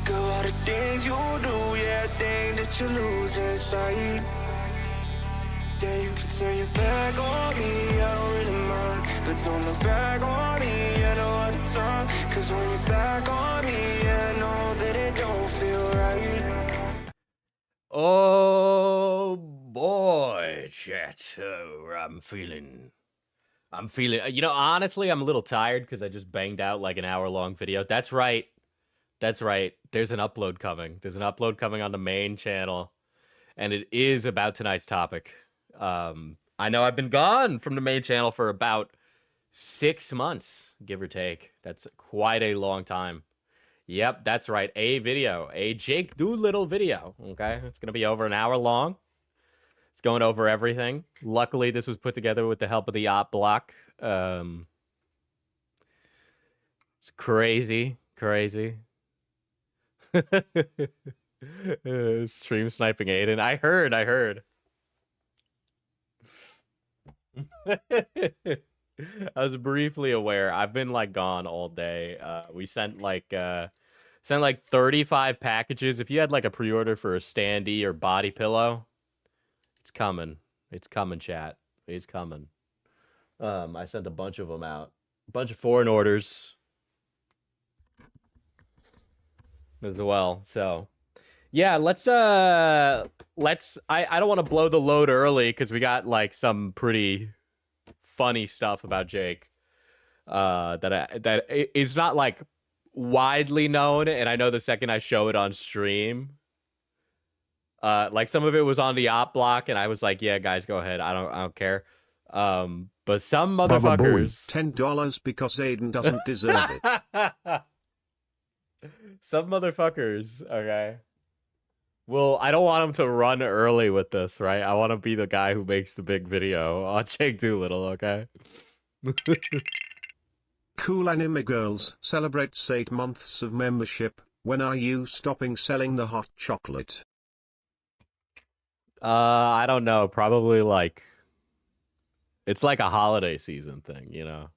Look at all the things you do, yeah, I think that you're losing sight. Yeah, you can turn your back on me, I don't really mind. But don't look back on me, I know all the time. Cause when you're back on me, yeah, I know that it don't feel right. Oh boy, chat. I'm feeling, you know, honestly, I'm a little tired because I just banged out like an hour-long video. That's right. There's an upload coming. There's an upload coming on the main channel, and it is about tonight's topic. I know I've been gone from the main channel for about 6 months, give or take. That's quite a long time. Yep, that's right. A video, a Jake Doolittle video. Okay, it's gonna be over an hour long. It's going over everything. Luckily, this was put together with the help of the op block. It's crazy. Stream sniping Aiden. I heard. I was briefly aware. I've been like gone all day. We sent like 35 packages. If you had like a pre-order for a standee or body pillow, it's coming. It's coming, chat. It's coming. I sent a bunch of them out. A bunch of foreign orders as well. So yeah, let's I don't want to blow the load early because we got like some pretty funny stuff about Jake that is not like widely known, and I know the second I show it on stream, like some of it was on the op block, and I was like, yeah, guys, go ahead. I don't care. But some motherfuckers, $10 because Aiden doesn't deserve it. Some motherfuckers, okay. Well, I don't want him to run early with this, right? I want to be the guy who makes the big video on Jake Doolittle, okay? Cool anime girls celebrates 8 months of membership. When are you stopping selling the hot chocolate? I don't know. Probably like, it's like a holiday season thing, you know?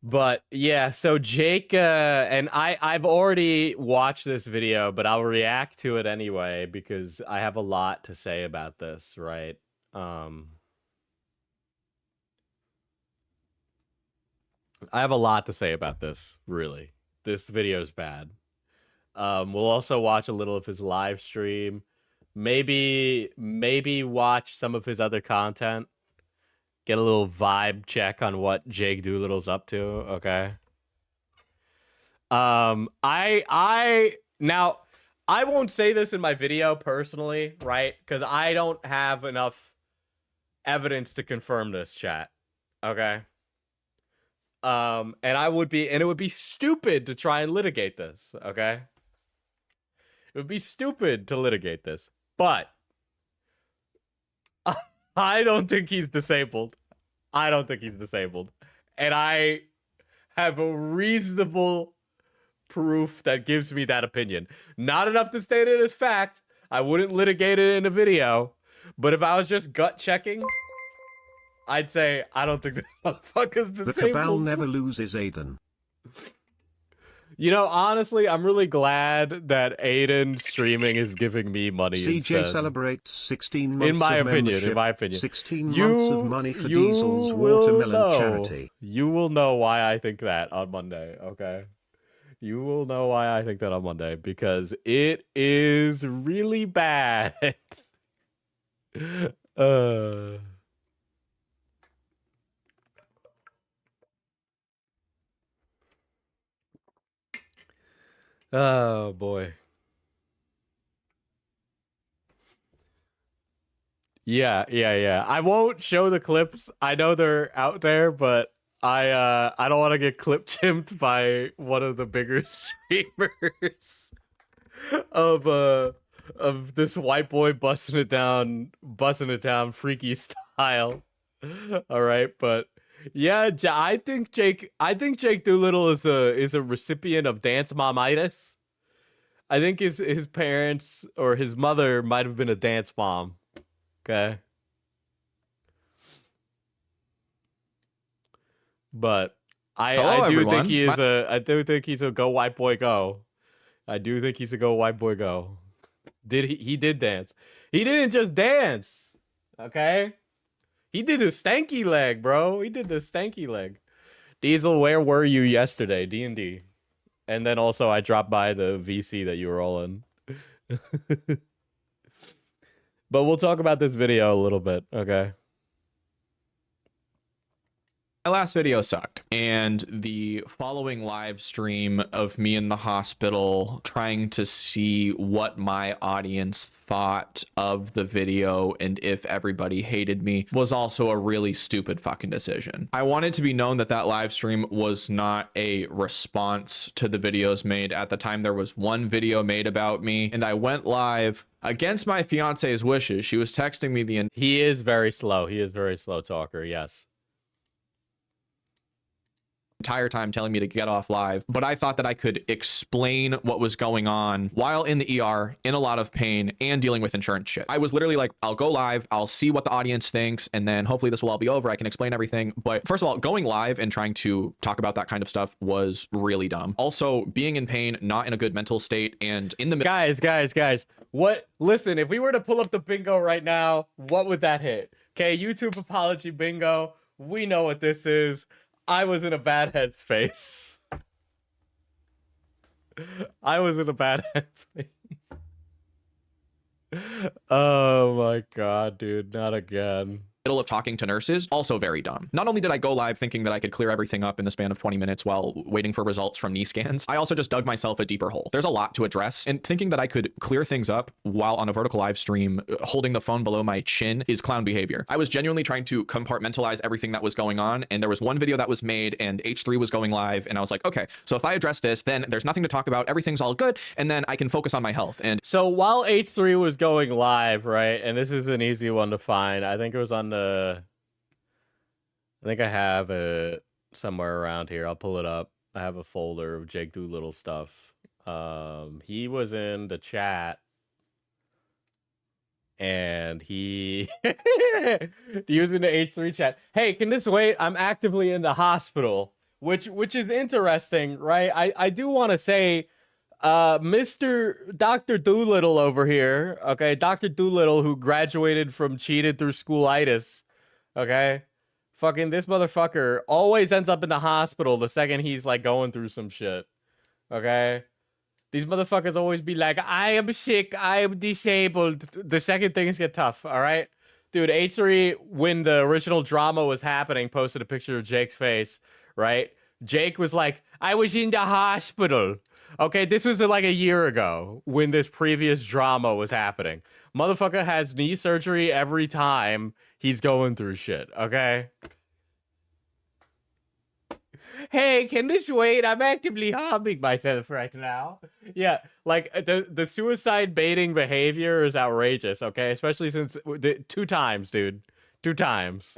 But yeah, so Jake, and I've already watched this video, but I'll react to it anyway because I have a lot to say about this, right? I have a lot to say about this, really. This video's bad. We'll also watch a little of his live stream. Maybe watch some of his other content. Get a little vibe check on what Jake Doolittle's up to, okay? Now, I won't say this in my video personally, right? Because I don't have enough evidence to confirm this, chat, okay? And it would be stupid to try and litigate this, okay? It would be stupid to litigate this, but I don't think he's disabled. I don't think he's disabled. And I have a reasonable proof that gives me that opinion. Not enough to state it as fact. I wouldn't litigate it in a video. But if I was just gut checking, I'd say, I don't think this motherfucker's disabled. The cabal never loses, Aiden. You know, honestly, I'm really glad that Aiden streaming is giving me money CJ instead. Celebrates 16 months in my of opinion, membership, in my opinion. 16 months of money for Diesel's watermelon charity. You will know why I think that on Monday, okay? You will know why I think that on Monday, because it is really bad. Oh boy. Yeah. I won't show the clips. I know they're out there, but I don't want to get clip chimped by one of the bigger streamers of this white boy busting it down freaky style. All right, but yeah, I think Jake Doolittle is a recipient of dance momitis. I think his parents or his mother might have been a dance mom. Okay. But Hello, I do think everyone. he is I do think he's a go white boy go. I do think he's a go white boy go. He did dance. He didn't just dance. Okay? He did the stanky leg, bro. He did the stanky leg. Diesel, where were you yesterday? D&D. And then also I dropped by the VC that you were all in. But we'll talk about this video a little bit, okay? My last video sucked, and the following live stream of me in the hospital trying to see what my audience thought of the video and if everybody hated me was also a really stupid fucking decision. I want it to be known that that live stream was not a response to the videos made. At the time, there was one video made about me, and I went live against my fiance's wishes. She was texting me the He is very slow. He is very slow talker, yes. entire time telling me to get off live, but I thought that I could explain what was going on while in the ER, in a lot of pain, and dealing with insurance shit. I was literally like, I'll go live, I'll see what the audience thinks, and then hopefully this will all be over. I can explain everything. But first of all, going live and trying to talk about that kind of stuff was really dumb. Also, being in pain, not in a good mental state, and in the Guys. What? Listen, if we were to pull up the bingo right now, what would that hit? Okay, YouTube apology bingo. We know what this is. I was in a bad headspace. I was in a bad headspace. Oh my god, dude, not again. middle of talking to nurses, also very dumb. Not only did I go live thinking that I could clear everything up in the span of 20 minutes while waiting for results from knee scans, I also just dug myself a deeper hole. There's a lot to address, and thinking that I could clear things up while on a vertical live stream holding the phone below my chin is clown behavior. I was genuinely trying to compartmentalize everything that was going on, and there was one video that was made and H3 was going live, and I was like, okay, so if I address this, then there's nothing to talk about, everything's all good, and then I can focus on my health. And so while H3 was going live, right, and this is an easy one to find, I think it was on the... I think I have it somewhere around here. I'll pull it up. I have a folder of Jake Doolittle stuff. He was in the chat, and he he was in the H3 chat. Hey, can this wait? I'm actively in the hospital, which is interesting, right? I do want to say, Mr. Dr. Doolittle over here, okay, Dr. Doolittle, who graduated from cheated through schoolitis, okay. Fucking this motherfucker always ends up in the hospital the second he's like going through some shit. Okay? These motherfuckers always be like, I am sick, I am disabled. The second things get tough, alright? Dude, H3, when the original drama was happening, posted a picture of Jake's face, right? Jake was like, I was in the hospital. Okay, this was like a year ago when this previous drama was happening. Motherfucker has knee surgery every time he's going through shit, okay? Hey, can this wait? I'm actively harming myself right now. Yeah, like the suicide baiting behavior is outrageous, okay? Especially since 2 times, dude. 2 times.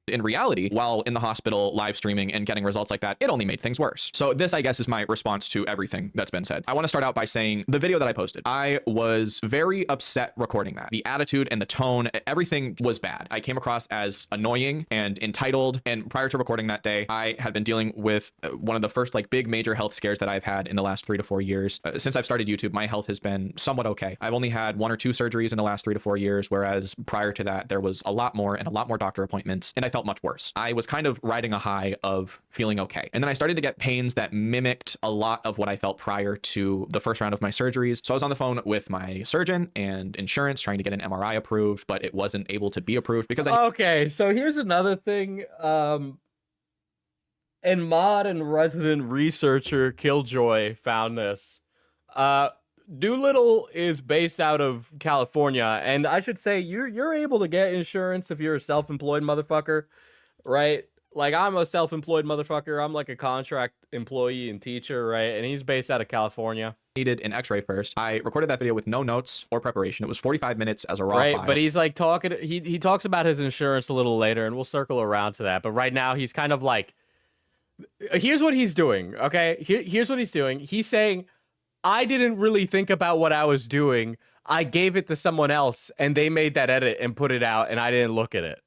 in reality, while in the hospital live streaming and getting results like that, it only made things worse. So this, I guess, is my response to everything that's been said. I want to start out by saying the video that I posted, I was very upset recording that. The attitude and the tone, everything was bad. I came across as annoying and entitled. And prior to recording that day, I had been dealing with one of the first like big major health scares that I've had in the last 3 to 4 years. Since I've started YouTube, my health has been somewhat okay. I've only had 1 or 2 surgeries in the last 3 to 4 years, whereas prior to that, there was a lot more and a lot more doctor appointments, and I felt much worse. I was kind of riding a high of feeling okay. And then I started to get pains that mimicked a lot of what I felt prior to the first round of my surgeries. So I was on the phone with my surgeon and insurance trying to get an MRI approved, but it wasn't able to be approved because Okay, so here's another thing. And mod and resident researcher Killjoy found this. Doolittle is based out of California, and I should say you're able to get insurance if you're a self-employed motherfucker, right? Like, I'm a self-employed motherfucker. I'm like a contract employee and teacher, right? And he's based out of California. Needed an x-ray first. I recorded that video with no notes or preparation. It was 45 minutes as a raw file. But he's like talking, he talks about his insurance a little later, and we'll circle around to that. But right now he's kind of like, here's what he's doing, okay? Here's what he's doing. He's saying, I didn't really think about what I was doing. I gave it to someone else and they made that edit and put it out and I didn't look at it.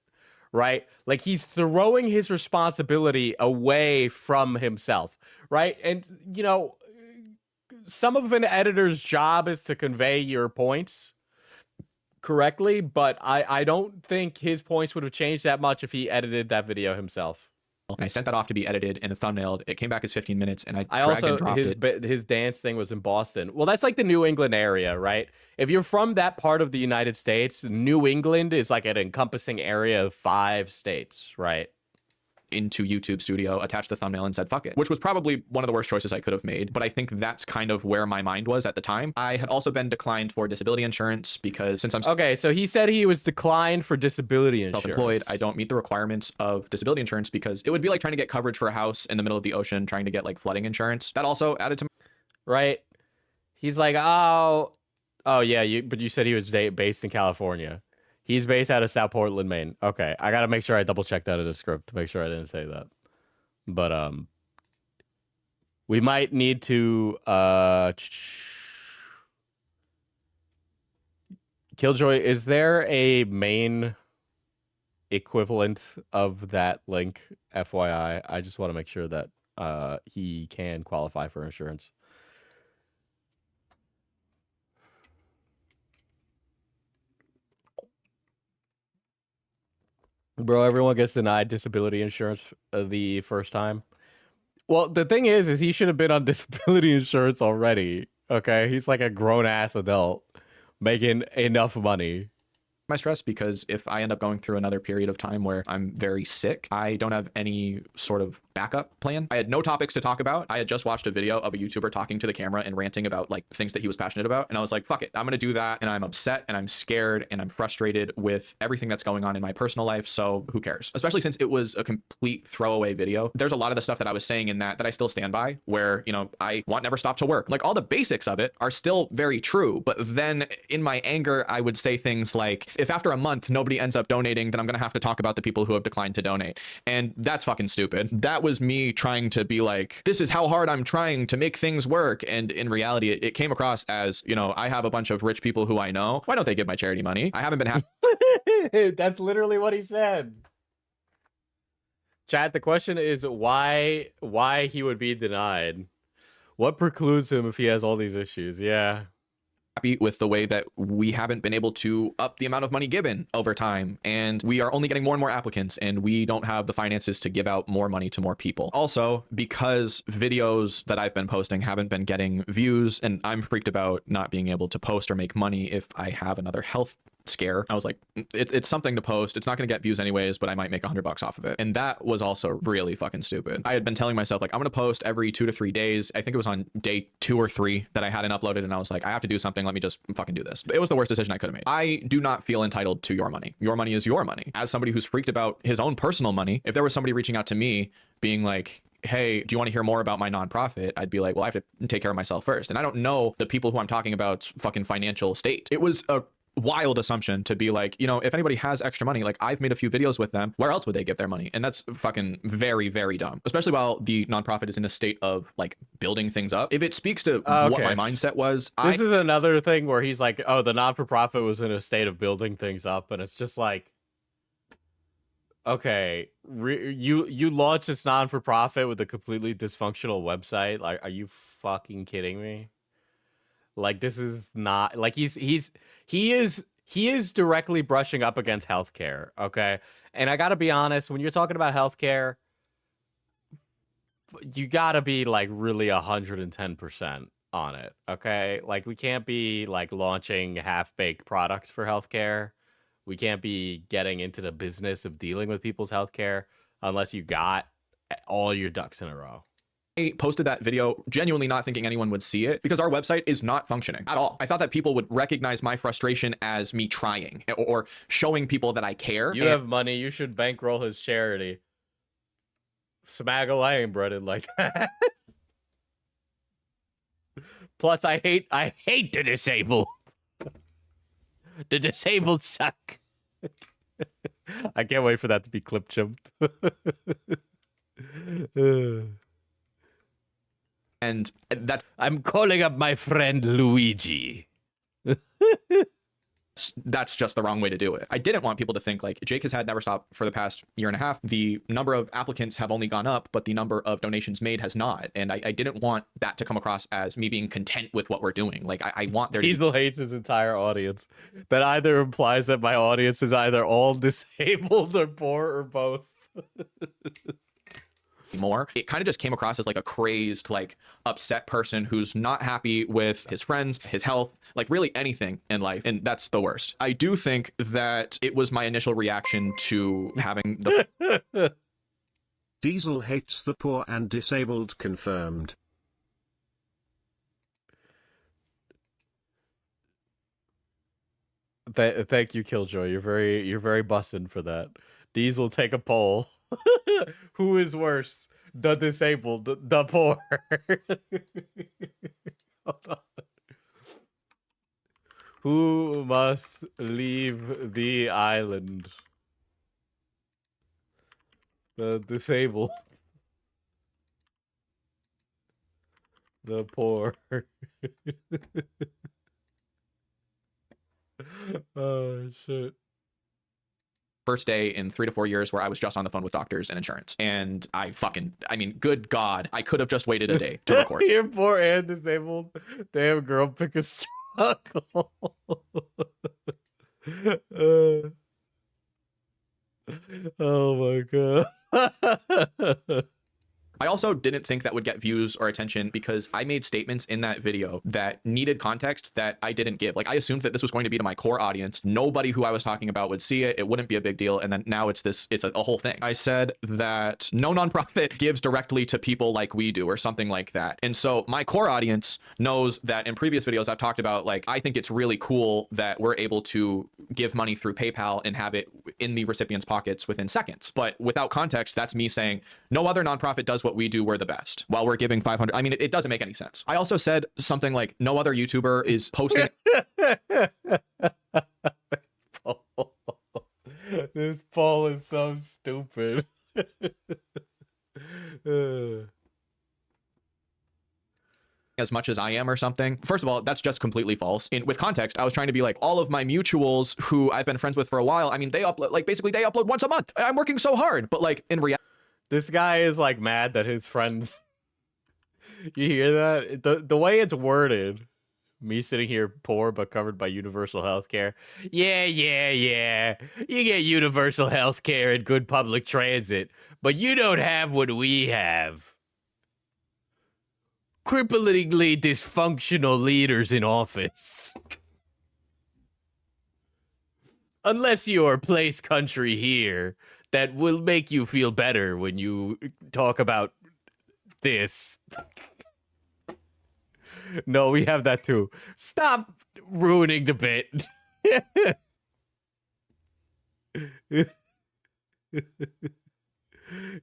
Right? Like he's throwing his responsibility away from himself. Right? And, you know, some of an editor's job is to convey your points correctly, but I don't think his points would have changed that much if he edited that video himself. And I sent that off to be edited and thumbnailed. It came back as 15 minutes, and I dragged also and dropped it. his dance thing was in Boston. Well, that's like the New England area, right? If you're from that part of the United States, New England is like an encompassing area of 5 states, right? Into YouTube Studio, attached the thumbnail, and said fuck it, which was probably one of the worst choices I could have made. But I think that's kind of where my mind was at the time. I had also been declined for disability insurance because since I'm okay, so he said he was declined for disability insurance. Self-employed, I don't meet the requirements of disability insurance because it would be like trying to get coverage for a house in the middle of the ocean, trying to get like flooding insurance. That also added to right. He's like, oh yeah, but you said he was based in California. He's based out of South Portland, Maine. Okay, I gotta make sure I double check that in the script to make sure I didn't say that. But we might need to Killjoy. Is there a Maine equivalent of that link? FYI, I just want to make sure that he can qualify for insurance. Bro, everyone gets denied disability insurance the first time. Well, the thing is he should have been on disability insurance already. Okay, he's like a grown-ass adult making enough money. my stress because if I end up going through another period of time where I'm very sick, I don't have any sort of backup plan. I had no topics to talk about. I had just watched a video of a YouTuber talking to the camera and ranting about like things that he was passionate about. And I was like, fuck it, I'm going to do that. And I'm upset and I'm scared and I'm frustrated with everything that's going on in my personal life. So who cares? Especially since it was a complete throwaway video. There's a lot of the stuff that I was saying in that I still stand by, where, you know, I want never stop to work. Like all the basics of it are still very true. But then in my anger, I would say things like, if after a month nobody ends up donating, then I'm going to have to talk about the people who have declined to donate. And that's fucking stupid. That was me trying to be like, this is how hard I'm trying to make things work. And in reality, it came across as, you know, I have a bunch of rich people who I know. Why don't they give my charity money? I haven't been happy. That's literally what he said. Chat, the question is why he would be denied. What precludes him if he has all these issues? Yeah. Happy with the way that we haven't been able to up the amount of money given over time, and we are only getting more and more applicants, and we don't have the finances to give out more money to more people. Also, because videos that I've been posting haven't been getting views, and I'm freaked about not being able to post or make money if I have another health scare. I was like, it's something to post. It's not going to get views anyways, but I might make $100 off of it. And that was also really fucking stupid. I had been telling myself, like, I'm going to post every 2 to 3 days. I think it was on day 2 or 3 that I hadn't uploaded. And I was like, I have to do something. Let me just fucking do this. It was the worst decision I could have made. I do not feel entitled to your money. Your money is your money. As somebody who's freaked about his own personal money, if there was somebody reaching out to me being like, hey, do you want to hear more about my nonprofit? I'd be like, well, I have to take care of myself first. And I don't know the people who I'm talking about's fucking financial state. It was a wild assumption to be like, you know, if anybody has extra money, like I've made a few videos with them, where else would they give their money? And that's fucking very, very dumb, especially while the nonprofit is in a state of like building things up. If it speaks to what my mindset was, this is another thing where he's like, oh, the non-for-profit was in a state of building things up. And it's just like, okay, you launched this non-for-profit with a completely dysfunctional website. Like, are you fucking kidding me? Like, this is not like he is directly brushing up against healthcare. Okay. And I gotta be honest, when you're talking about healthcare, you gotta be like really 110% on it. Okay. Like, we can't be like launching half-baked products for healthcare. We can't be getting into the business of dealing with people's healthcare unless you got all your ducks in a row. I posted that video genuinely not thinking anyone would see it because our website is not functioning at all. I thought that people would recognize my frustration as me trying or showing people that I care. You have money. You should bankroll his charity. Smaggle, I ain't breaded like that. Plus, I hate the disabled. The disabled suck. I can't wait for that to be clip jumped. And that I'm calling up my friend Luigi. That's just the wrong way to do it. I didn't want people to think like Jake has had Never Stop for the past year and a half. The number of applicants have only gone up, but the number of donations made has not. And I didn't want that to come across as me being content with what we're doing. Like I want there to be Diesel hates his entire audience. That either implies that my audience is either all disabled or poor or both. more. It kind of just came across as like a crazed, like upset person who's not happy with his friends, his health, like really anything in life. And that's the worst. I do think that it was my initial reaction to having the Diesel hates the poor and disabled confirmed. Thank you, Killjoy. You're very bussin' for that. Diesel, take a poll. Who is worse, the disabled, the poor? Hold on. Who must leave the island? The disabled, the poor. Oh shit. first day in 3 to 4 years where I was just on the phone with doctors and insurance. And I mean, good God, I could have just waited a day to record. You're poor and disabled. Damn girl, pick a struggle. Oh my God. I also didn't think that would get views or attention because I made statements in that video that needed context that I didn't give. Like I assumed that this was going to be to my core audience. Nobody who I was talking about would see it. It wouldn't be a big deal. And then now it's a whole thing. I said that no nonprofit gives directly to people like we do or something like that. And so my core audience knows that in previous videos I've talked about, like, I think it's really cool that we're able to give money through PayPal and have it in the recipient's pockets within seconds. But without context, that's me saying no other nonprofit does what we do, we're the best, while we're giving 500. I mean, it doesn't make any sense. I also said something like no other YouTuber is posting. This poll is so stupid. As much as I am or something. First of all, that's just completely false. With context, I was trying to be like, all of my mutuals who I've been friends with for a while, I mean, they upload, like, basically they upload once a month. I'm working so hard, but like in reality, this guy is like mad that his friends. You hear that? The way it's worded, me sitting here poor but covered by universal health care. Yeah. You get universal health care and good public transit, but you don't have what we have. Cripplingly dysfunctional leaders in office. Unless you're place country here, that will make you feel better when you talk about this. No, we have that too. Stop ruining the bit.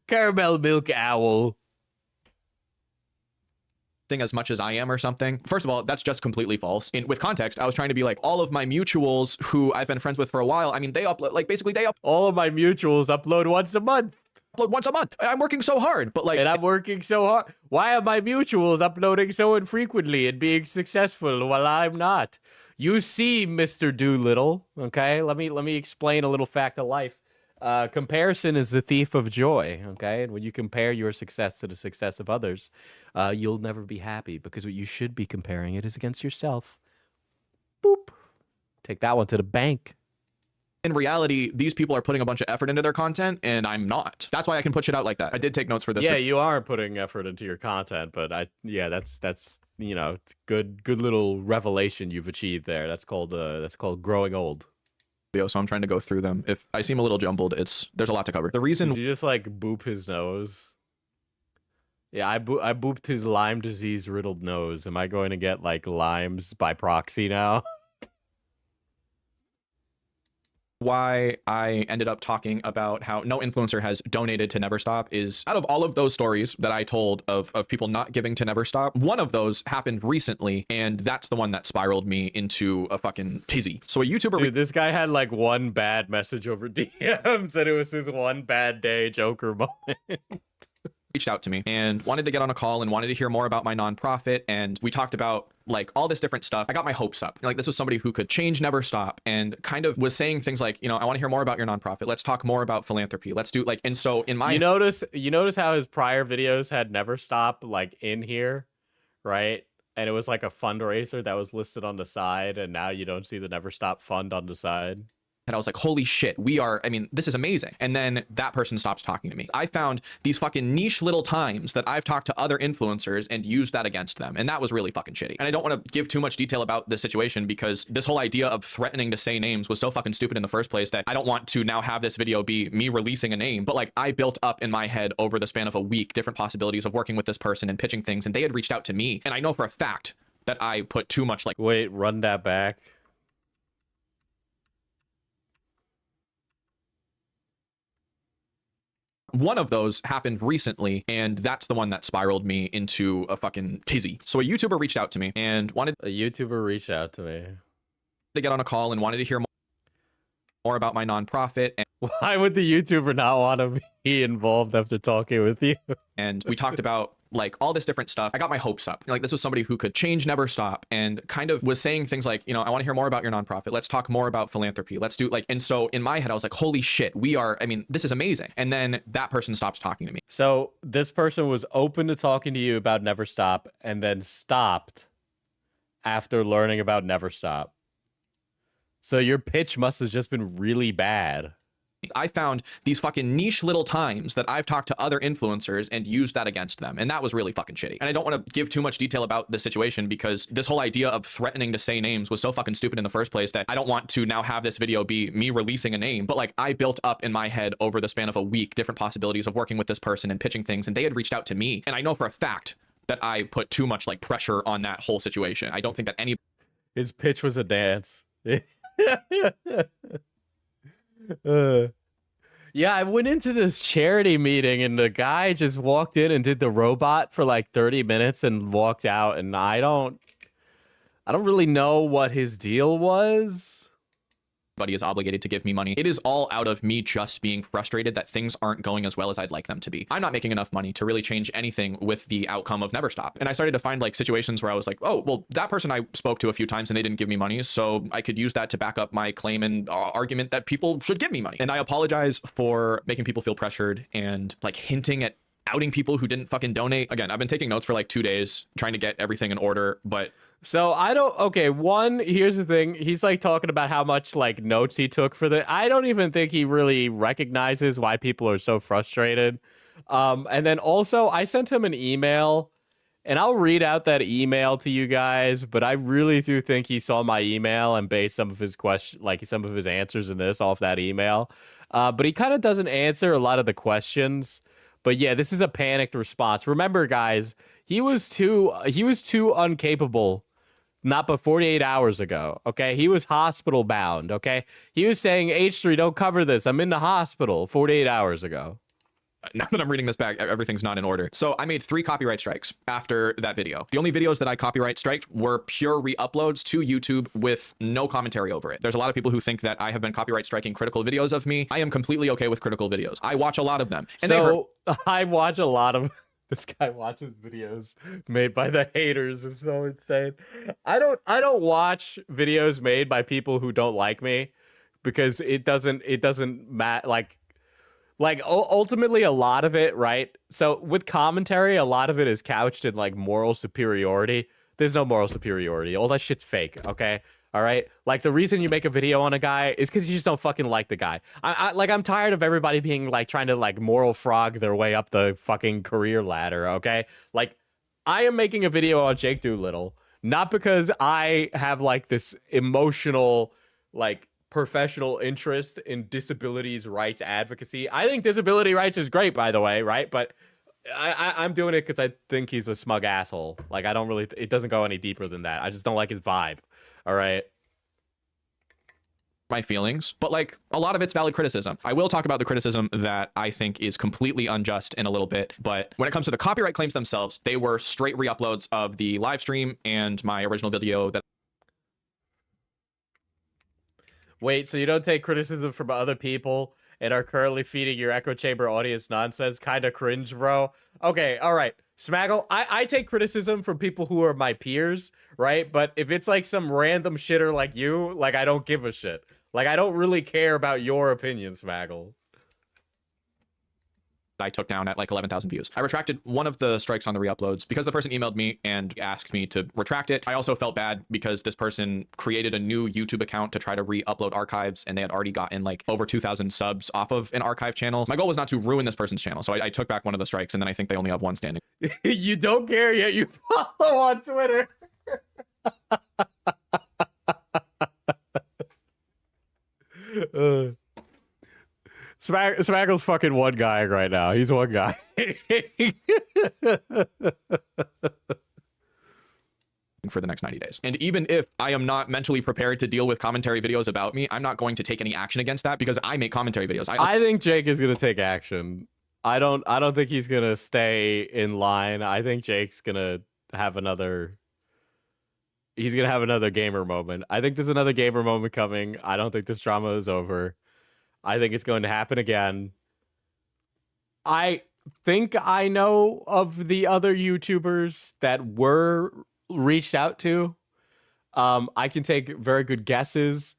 Caramel milk owl. as much as I am or something. First of all, that's just completely false. With context, I was trying to be like, all of my mutuals who I've been friends with for a while, I mean, they upload, like, basically they upload All of my mutuals upload once a month. once a month. I'm working so hard, but like, And I'm working so hard. Why are my mutuals uploading so infrequently and being successful while I'm not? You see, Mr. Doolittle, okay? Let me explain a little fact of life. Comparison is the thief of joy, okay? And when you compare your success to the success of others, you'll never be happy because what you should be comparing it is against yourself. Boop. Take that one to the bank. in reality, these people are putting a bunch of effort into their content and I'm not. That's why I can put shit out like that. I did take notes for this. Yeah, you are putting effort into your content, but that's you know, good little revelation you've achieved there. That's called growing old. Video, so I'm trying to go through them. If I seem a little jumbled, there's a lot to cover. The reason Did you just like boop his nose? Yeah, I booped his Lyme disease riddled nose. Am I going to get like limes by proxy now? why I ended up talking about how no influencer has donated to Never Stop is out of all of those stories that I told of people not giving to Never Stop, one of those happened recently, and that's the one that spiraled me into a fucking tizzy. So a YouTuber... Dude, this guy had like one bad message over DMs and it was his one bad day Joker moment. reached out to me and wanted to get on a call and wanted to hear more about my nonprofit. And we talked about like all this different stuff. I got my hopes up. Like this was somebody who could change, never stop, and kind of was saying things like, I want to hear more about your nonprofit. Let's talk more about philanthropy. Let's do like, and so in my, you notice how his prior videos had never stop like in here, right? And it was like a fundraiser that was listed on the side, and now you don't see the Never Stop Fund on the side. and I was like, holy shit, this is amazing. And then that person stopped talking to me. I found these fucking niche little times that I've talked to other influencers and used that against them. And that was really fucking shitty. And I don't want to give too much detail about this situation because this whole idea of threatening to say names was so fucking stupid in the first place that I don't want to now have this video be me releasing a name. But like I built up in my head over the span of a week, different possibilities of working with this person and pitching things. And they had reached out to me. And I know for a fact that I put too much like, wait, run that back. one of those happened recently, and that's the one that spiraled me into a fucking tizzy. So a YouTuber reached out to me and wanted to get on a call and wanted to hear more about my nonprofit. And why would the YouTuber not want to be involved after talking with you? And we talked about like all this different stuff. I got my hopes up. Like this was somebody who could change, never stop, and kind of was saying things like, I want to hear more about your nonprofit. Let's talk more about philanthropy. Let's do like, and so in my head, I was like, holy shit, this is amazing. And then that person stopped talking to me. So this person was open to talking to you about Never Stop and then stopped after learning about Never Stop. So your pitch must have just been really bad. I found these fucking niche little times that I've talked to other influencers and used that against them. And that was really fucking shitty. And I don't want to give too much detail about the situation because this whole idea of threatening to say names was so fucking stupid in the first place that I don't want to now have this video be me releasing a name. But like I built up in my head over the span of a week, different possibilities of working with this person and pitching things. And they had reached out to me. And I know for a fact that I put too much like pressure on that whole situation. I don't think that any... His pitch was a dance. Yeah, I went into this charity meeting and the guy just walked in and did the robot for like 30 minutes and walked out, and I don't really know what his deal was. Everybody is obligated to give me money. It is all out of me just being frustrated that things aren't going as well as I'd like them to be. I'm not making enough money to really change anything with the outcome of Never Stop. And I started to find like situations where I was like, oh, well, that person I spoke to a few times and they didn't give me money. So I could use that to back up my claim and argument that people should give me money. And I apologize for making people feel pressured and like hinting at outing people who didn't fucking donate. Again, I've been taking notes for like 2 days trying to get everything in order, but so here's the thing. He's like talking about how much like notes he took for I don't even think he really recognizes why people are so frustrated. And then also I sent him an email and I'll read out that email to you guys, but I really do think he saw my email and based some of his some of his answers in this off that email. But he kind of doesn't answer a lot of the questions. But yeah, this is a panicked response. Remember, guys, he was too incapable. Not but 48 hours ago, okay? He was hospital bound, okay? He was saying, H3, don't cover this. I'm in the hospital 48 hours ago. Now that I'm reading this back, everything's not in order. So I made 3 copyright strikes after that video. The only videos that I copyright striked were pure re-uploads to YouTube with no commentary over it. There's a lot of people who think that I have been copyright striking critical videos of me. I am completely okay with critical videos. I watch a lot of them. And I watch a lot of... This guy watches videos made by the haters. It's so insane. I don't watch videos made by people who don't like me because it doesn't matter. Like ultimately a lot of it, right? So with commentary, a lot of it is couched in like moral superiority. There's no moral superiority. All that shit's fake, okay? All right? Like the reason you make a video on a guy is because you just don't fucking like the guy. I'm tired of everybody being like trying to like moral frog their way up the fucking career ladder, okay? Like I am making a video on Jake Doolittle, not because I have like this emotional like professional interest in disabilities rights advocacy. I think disability rights is great, by the way, right? But I'm doing it because I think he's a smug asshole. Like I don't really, it doesn't go any deeper than that. I just don't like his vibe. All right. My feelings, but like a lot of it's valid criticism. I will talk about the criticism that I think is completely unjust in a little bit, but when it comes to the copyright claims themselves, they were straight re-uploads of the live stream and my original video that... Wait, so you don't take criticism from other people and are currently feeding your echo chamber audience nonsense. Kind of cringe, bro. Okay, all right. Smaggle, I take criticism from people who are my peers, right? But if it's like some random shitter like you, like, I don't give a shit. Like, I don't really care about your opinion, Smaggle. I took down at like 11,000 views. I retracted one of the strikes on the re-uploads because the person emailed me and asked me to retract it. I also felt bad because this person created a new YouTube account to try to re-upload archives, and they had already gotten like over 2,000 subs off of an archive channel. My goal was not to ruin this person's channel, so I took back one of the strikes, and then I think they only have one standing. You don't care yet you follow on Twitter. Smaggle's fucking one guy right now. He's one guy. For the next 90 days. And even if I am not mentally prepared to deal with commentary videos about me, I'm not going to take any action against that because I make commentary videos. I think Jake is going to take action. I don't think he's going to stay in line. I think Jake's going to have another gamer moment. I think there's another gamer moment coming. I don't think this drama is over. I think it's going to happen again. I think I know of the other YouTubers that were reached out to. I can take very good guesses.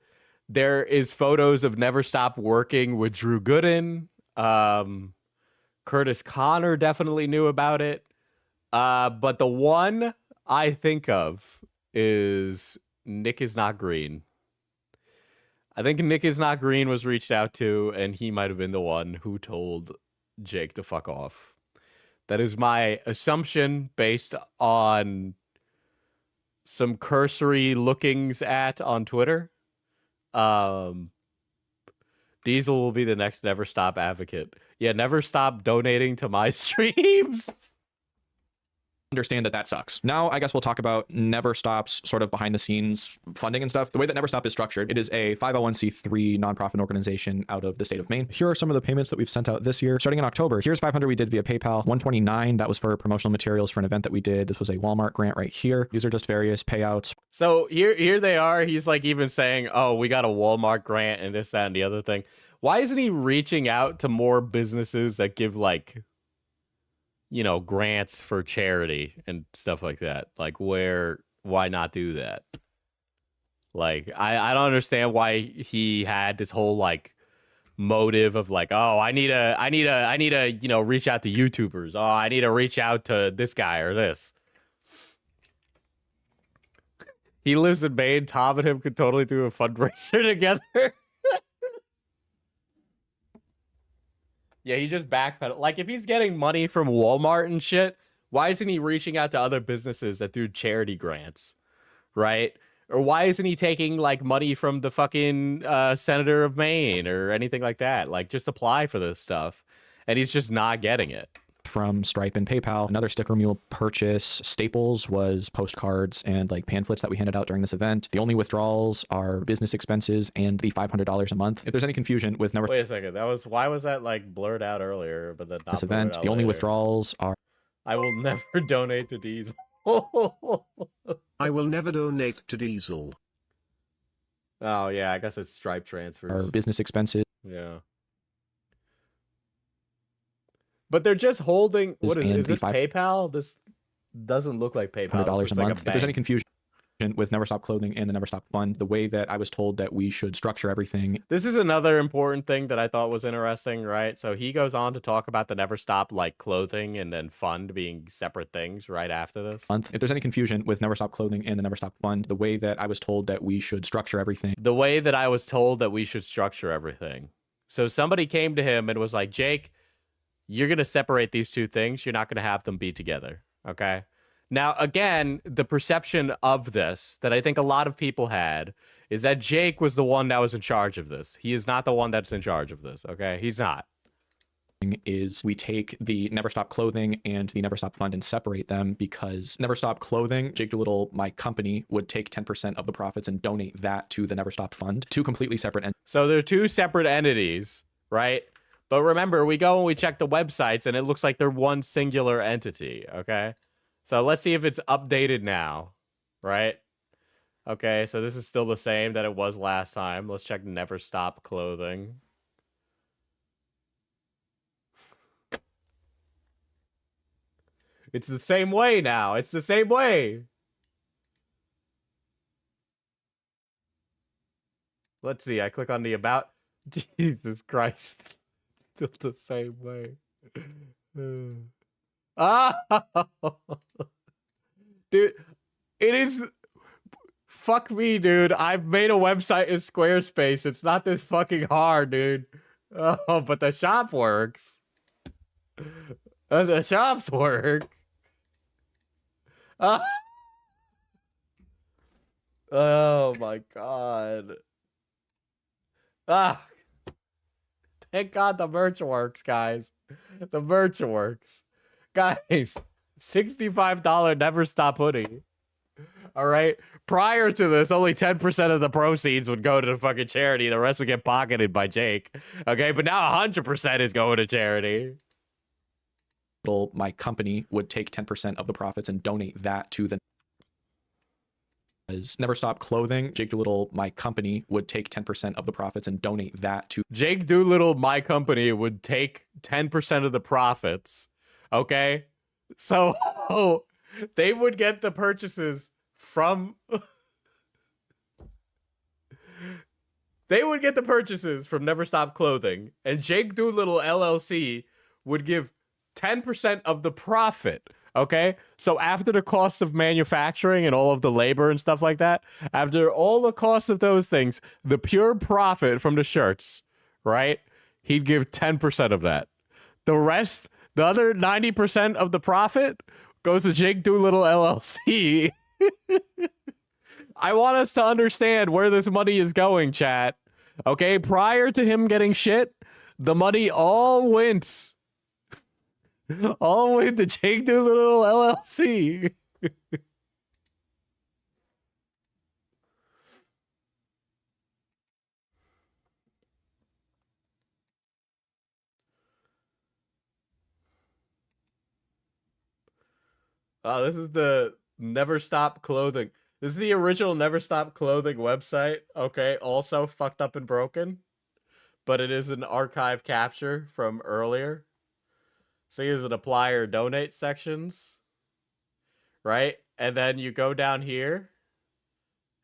There is photos of Never Stop working with Drew Gooden. Curtis Connor definitely knew about it. But the one I think of is Nick is Not Green. I think Nick is Not Green was reached out to, and he might have been the one who told Jake to fuck off. That is my assumption based on some cursory lookings at on Twitter. Diesel will be the next Never Stop advocate. Yeah, never stop donating to my streams. Understand that sucks. Now, I guess we'll talk about Never Stop's sort of behind the scenes funding and stuff. The way that Never Stop is structured, it is a 501c3 nonprofit organization out of the state of Maine. Here are some of the payments that we've sent out this year. Starting in October, here's 500 we did via PayPal, 129 that was for promotional materials for an event that we did. This was a Walmart grant right here. These are just various payouts. So here they are. He's like even saying, oh, we got a Walmart grant and this, that, and the other thing. Why isn't he reaching out to more businesses that give like, you know, grants for charity and stuff like that? Like, why not do that? Like, I don't understand why he had this whole like motive of like, oh, I need to, you know, reach out to YouTubers. Oh, I need to reach out to this guy or this. He lives in Maine. Tom and him could totally do a fundraiser together. Yeah, he just backpedaled. Like, if he's getting money from Walmart and shit, why isn't he reaching out to other businesses that do charity grants, right? Or why isn't he taking, like, money from the fucking senator of Maine or anything like that? Like, just apply for this stuff. And he's just not getting it. From Stripe and PayPal. Another sticker mule purchase. Staples was postcards and like pamphlets that we handed out during this event. The only withdrawals are business expenses and the $500 a month. If there's any confusion with Never... Wait a second. Why was that like blurred out earlier, but then not this event, the only withdrawals are... I will never donate to Diesel. I will never donate to Diesel. Oh yeah, I guess it's Stripe transfers. Our business expenses. Yeah. But they're just holding. What is this? PayPal? This doesn't look like PayPal. $100 a like month. If there's any confusion with Never Stop Clothing and the Never Stop Fund, the way that I was told that we should structure everything. This is another important thing that I thought was interesting, right? So he goes on to talk about the Never Stop like clothing and then fund being separate things right after this. If there's any confusion with Never Stop Clothing and the Never Stop Fund, the way that I was told that we should structure everything. The way that I was told that we should structure everything. So somebody came to him and was like, Jake, you're going to separate these two things. You're not going to have them be together. Okay. Now, again, the perception of this that I think a lot of people had is that Jake was the one that was in charge of this. He is not the one that's in charge of this. Okay. He's not. Is we take the Never Stop Clothing and the Never Stop Fund and separate them because Never Stop Clothing, Jake Doolittle, my company, would take 10% of the profits and donate that to the Never Stop Fund. Two completely separate entities. So they're two separate entities, right? But remember, we go and we check the websites and it looks like they're one singular entity, okay? So let's see if it's updated now, right? Okay, so this is still the same that it was last time. Let's check Never Stop Clothing. It's the same way now. It's the same way. Let's see. I click on the about. Jesus Christ. Still the same way. Ah, dude, it is. Fuck me, dude. I've made a website in Squarespace. It's not this fucking hard, dude. Oh, but the shop works. The shops work. Oh my god. Ah. Thank God the merch works, guys. The merch works. Guys, $65 Never Stop hoodie. All right. Prior to this, only 10% of the proceeds would go to the fucking charity. The rest would get pocketed by Jake. Okay, but now 100% is going to charity. My company would take 10% of the profits and donate that to the Never Stop Clothing. Jake Doolittle, my company, would take 10% of the profits and donate that to Jake Doolittle, my company, would take 10% of the profits. Okay? So they would get the purchases from they would get the purchases from Never Stop Clothing, and Jake Doolittle LLC would give 10% of the profit. Okay, so after the cost of manufacturing and all of the labor and stuff like that, after all the cost of those things, the pure profit from the shirts, right? He'd give 10% of that. The rest, the other 90% of the profit goes to Jake Doolittle LLC. I want us to understand where this money is going, chat. Okay, prior to him getting shit, the money all went to Jake Doolittle LLC. Oh, this is the Never Stop Clothing. This is the original Never Stop Clothing website. Okay, also fucked up and broken, but it is an archive capture from earlier. See, there's an apply or donate sections, right? And then you go down here,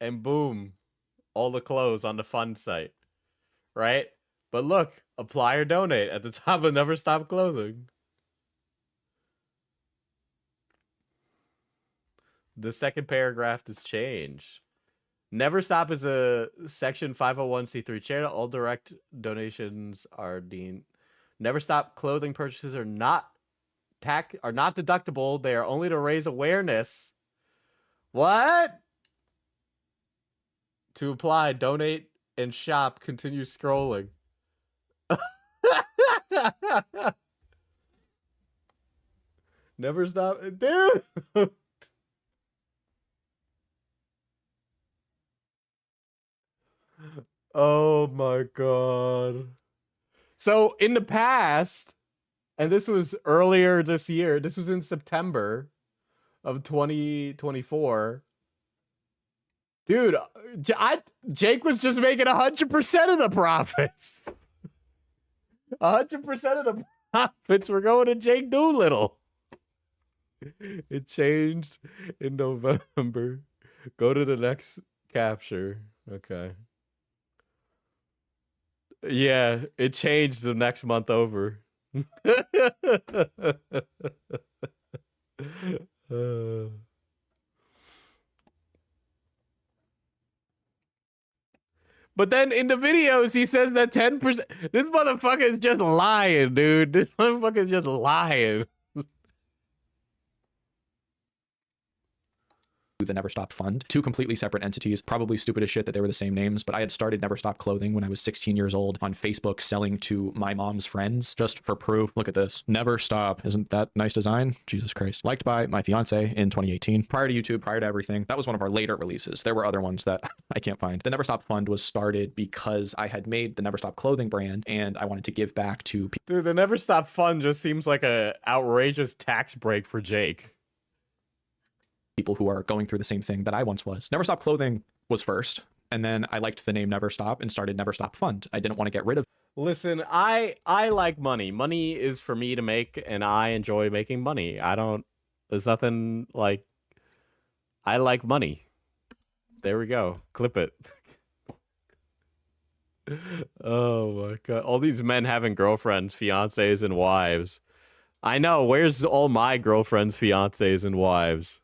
and boom, all the clothes on the fund site, right? But look, apply or donate at the top of Never Stop Clothing. The second paragraph is changed. Never Stop is a Section 501c3 charity. All direct donations are deemed. Never Stop Clothing purchases are not deductible. They are only to raise awareness. What? To apply, donate, and shop. Continue scrolling. Never Stop, dude. Oh my god. So in the past, and this was earlier this year, this was in September of 2024. Dude, Jake was just making 100% of the profits. 100% of the profits were going to Jake Doolittle. It changed in November. Go to the next capture. Okay. Yeah, it changed the next month over. But then in the videos, he says that 10%. This motherfucker is just lying, dude. This motherfucker is just lying. the Never Stop Fund. Two completely separate entities. Probably stupid as shit that they were the same names, but I had started Never Stop Clothing when I was 16 years old on Facebook, selling to my mom's friends just for proof. Look at this. Never Stop. Isn't that nice design? Jesus Christ. Liked by my fiance in 2018. Prior to YouTube, prior to everything. That was one of our later releases. There were other ones that I can't find. The Never Stop Fund was started because I had made the Never Stop Clothing brand and I wanted to give back to people. Dude, the Never Stop Fund just seems like a outrageous tax break for Jake. People who are going through the same thing that I once was. Never Stop Clothing was first, and then I liked the name Never Stop and started Never Stop Fund. I didn't want to get rid of. Listen, I like money. Money is for me to make, and I enjoy making money. I don't There's nothing like. I like money. There we go. Clip it. Oh my god. All these men having girlfriends, fiancés, and wives. I know. Where's all my girlfriends, fiancés, and wives?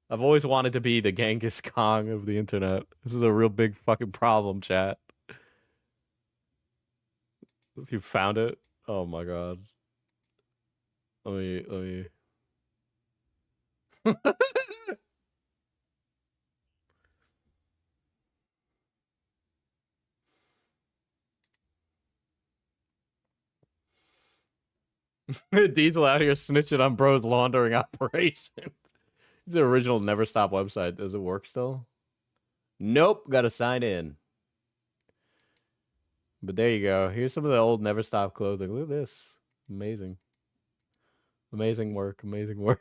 I've always wanted to be the Genghis Khan of the internet. This is a real big fucking problem, chat. You found it? Oh my god. Let me. Diesel out here snitching on bro's laundering operation. It's the original Never Stop website. Does it work still? Nope. Gotta sign in. But there you go. Here's some of the old Never Stop clothing. Look at this. Amazing. Amazing work. Amazing work.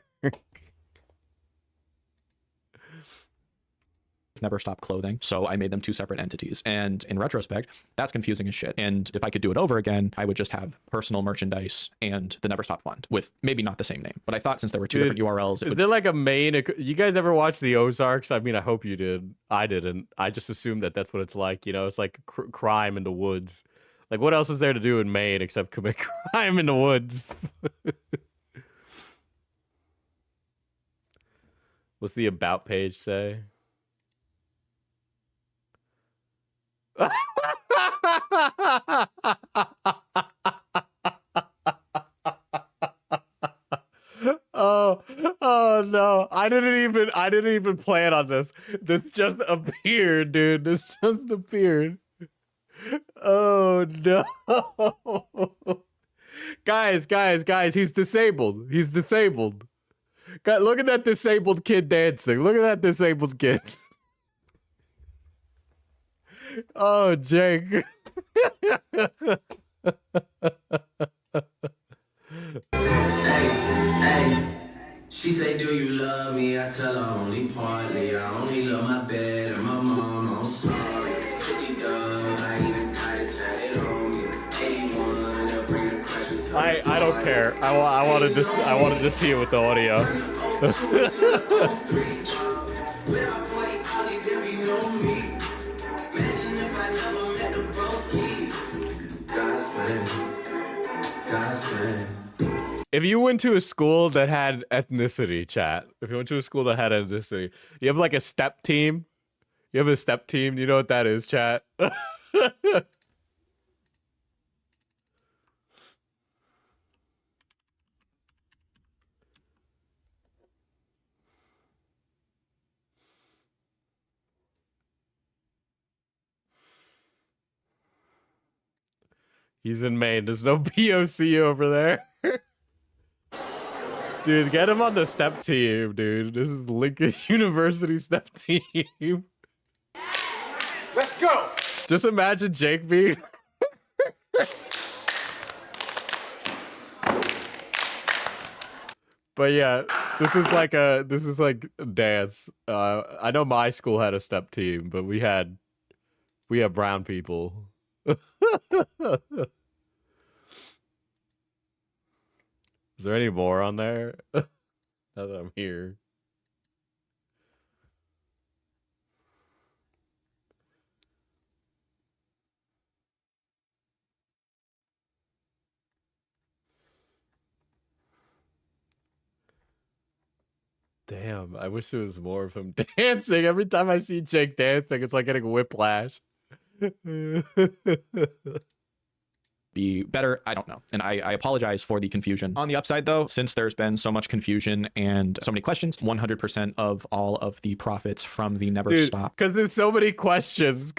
Never Stop clothing. So I made them two separate entities. And in retrospect, that's confusing as shit. And if I could do it over again, I would just have personal merchandise and the Never Stop Fund with maybe not the same name. But I thought since there were two different URLs, is there like a main? You guys ever watch the Ozarks? I mean, I hope you did. I didn't. I just assumed that that's what it's like. You know, it's like crime in the woods. Like, what else is there to do in Maine except commit crime in the woods? What's the about page say? Oh no. I didn't even plan on this. This just appeared, dude. This just appeared. Oh no. Guys, he's disabled. He's disabled. God, look at that disabled kid dancing. Look at that disabled kid. Oh, Jake. Hey, she say, do you love me? I tell her only partly. I only love my bed and my mom. I'm sorry. 50 dub, I even got it tatted on me. 81, they'll bring the crashes. I don't care. I wanted to see it with the audio. If you went to a school that had ethnicity, chat. If you went to a school that had ethnicity, you have like a step team. You have a step team. You know what that is, chat? He's in Maine. There's no POC over there. Dude, get him on the step team, dude. This is Lincoln University step team. Let's go. Just imagine Jake being... But yeah, this is like a dance. I know my school had a step team, but we had brown people. Is there any more on there? Now that I'm here. Damn, I wish there was more of him dancing. Every time I see Jake dancing, it's like getting whiplash. Be better. I don't know. And I apologize for the confusion. On the upside, though, since there's been so much confusion and so many questions, 100% of all of the profits from the Never Stop. Because there's so many questions.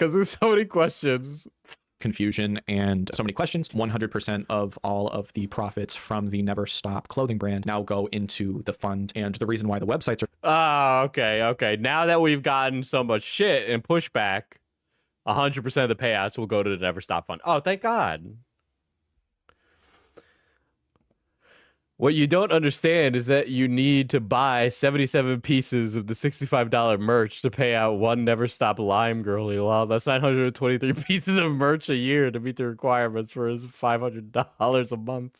Confusion and so many questions, 100% of all of the profits from the Never Stop clothing brand now go into the fund. And the reason why the websites are... Oh, okay. Now that we've gotten so much shit and pushback, 100% of the payouts will go to the Never Stop fund. Oh, thank God. What you don't understand is that you need to buy 77 pieces of the $65 merch to pay out one Never Stop Lime Girly. Wow, that's 923 pieces of merch a year to meet the requirements for his $500 a month.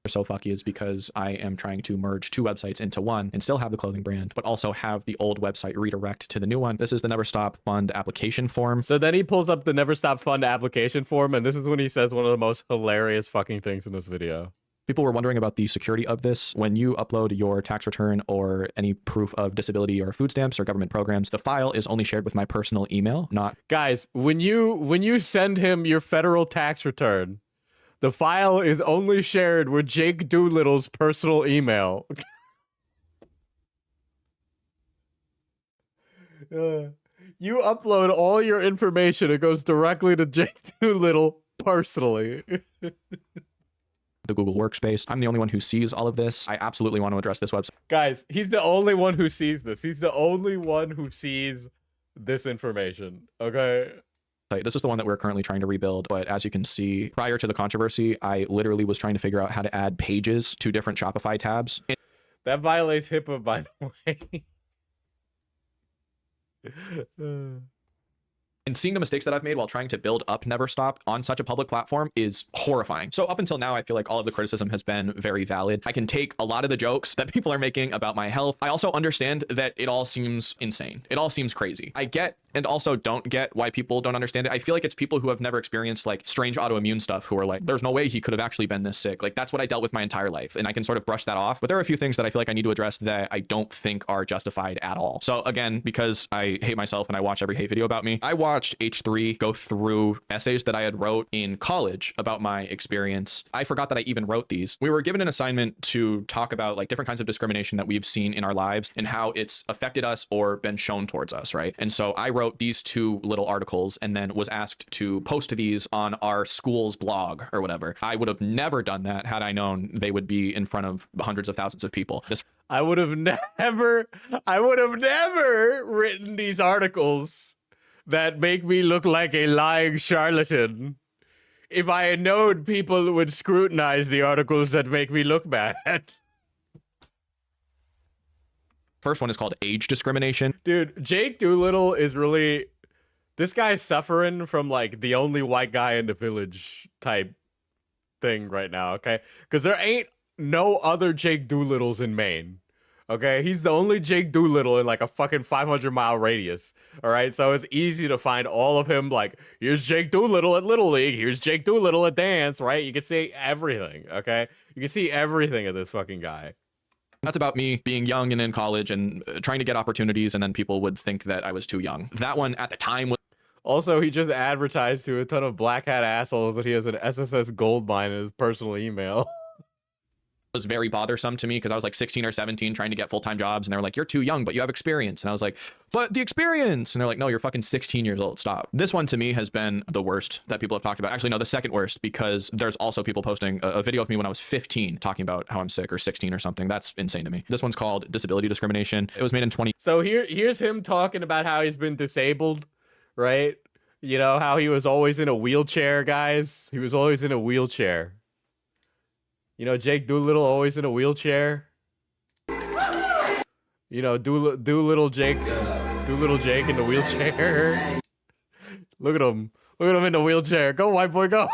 so fucky is because I am trying to merge 2 websites into one and still have the clothing brand, but also have the old website redirect to the new one. This is the Never Stop Fund application form. So then he pulls up the Never Stop Fund application form, and this is when he says one of the most hilarious fucking things in this video. People were wondering about the security of this. When you upload your tax return or any proof of disability or food stamps or government programs, the file is only shared with my personal email, not... Guys, when you send him your federal tax return, the file is only shared with Jake Doolittle's personal email. You upload all your information, it goes directly to Jake Doolittle personally. the Google Workspace. I'm the only one who sees all of this. I absolutely want to address this website. Guys, he's the only one who sees this. He's the only one who sees this information, okay? This is the one that we're currently trying to rebuild, but as you can see, prior to the controversy, I literally was trying to figure out how to add pages to different Shopify tabs. That violates HIPAA, by the way. And seeing the mistakes that I've made while trying to build up Never Stop on such a public platform is horrifying. So up until now, I feel like all of the criticism has been very valid. I can take a lot of the jokes that people are making about my health. I also understand that it all seems insane. It all seems crazy. I get and also don't get why people don't understand it. I feel like it's people who have never experienced like strange autoimmune stuff who are like, there's no way he could have actually been this sick. Like that's what I dealt with my entire life. And I can sort of brush that off. But there are a few things that I feel like I need to address that I don't think are justified at all. So again, because I hate myself and I watch every hate video about me, I watched H3 go through essays that I had wrote in college about my experience. I forgot that I even wrote these. We were given an assignment to talk about like different kinds of discrimination that we've seen in our lives and how it's affected us or been shown towards us, right? And so I wrote these 2 little articles and then was asked to post these on our school's blog or whatever. I would have never done that had I known they would be in front of hundreds of thousands of people. I would have never written these articles that make me look like a lying charlatan if I had known people would scrutinize the articles that make me look bad. First one is called age discrimination. Dude, Jake Doolittle is really... This guy's suffering from, like, the only white guy in the village type thing right now, okay? Because there ain't no other Jake Doolittles in Maine, okay? He's the only Jake Doolittle in, like, a fucking 500-mile radius, all right? So it's easy to find all of him, like, here's Jake Doolittle at Little League, here's Jake Doolittle at dance, right? You can see everything, okay? You can see everything of this fucking guy. That's about me being young and in college and trying to get opportunities, and then people would think that I was too young. That one at the time was... Also, he just advertised to a ton of black hat assholes that he has an SSS gold mine in his personal email. was very bothersome to me because I was like 16 or 17 trying to get full-time jobs, and they were like, you're too young, but you have experience. And I was like, but the experience. And they're like, no, you're fucking 16 years old. Stop. This one to me has been the worst that people have talked about. Actually, no, the second worst, because there's also people posting a video of me when I was 15 talking about how I'm sick, or 16 or something. That's insane to me. This one's called disability discrimination. It was made in 20. So here's him talking about how he's been disabled, right? You know, how he was always in a wheelchair, guys. He was always in a wheelchair. You know, Jake Doolittle always in a wheelchair. You know, Doolittle Jake in the wheelchair. Look at him. Look at him in the wheelchair. Go, white boy, go.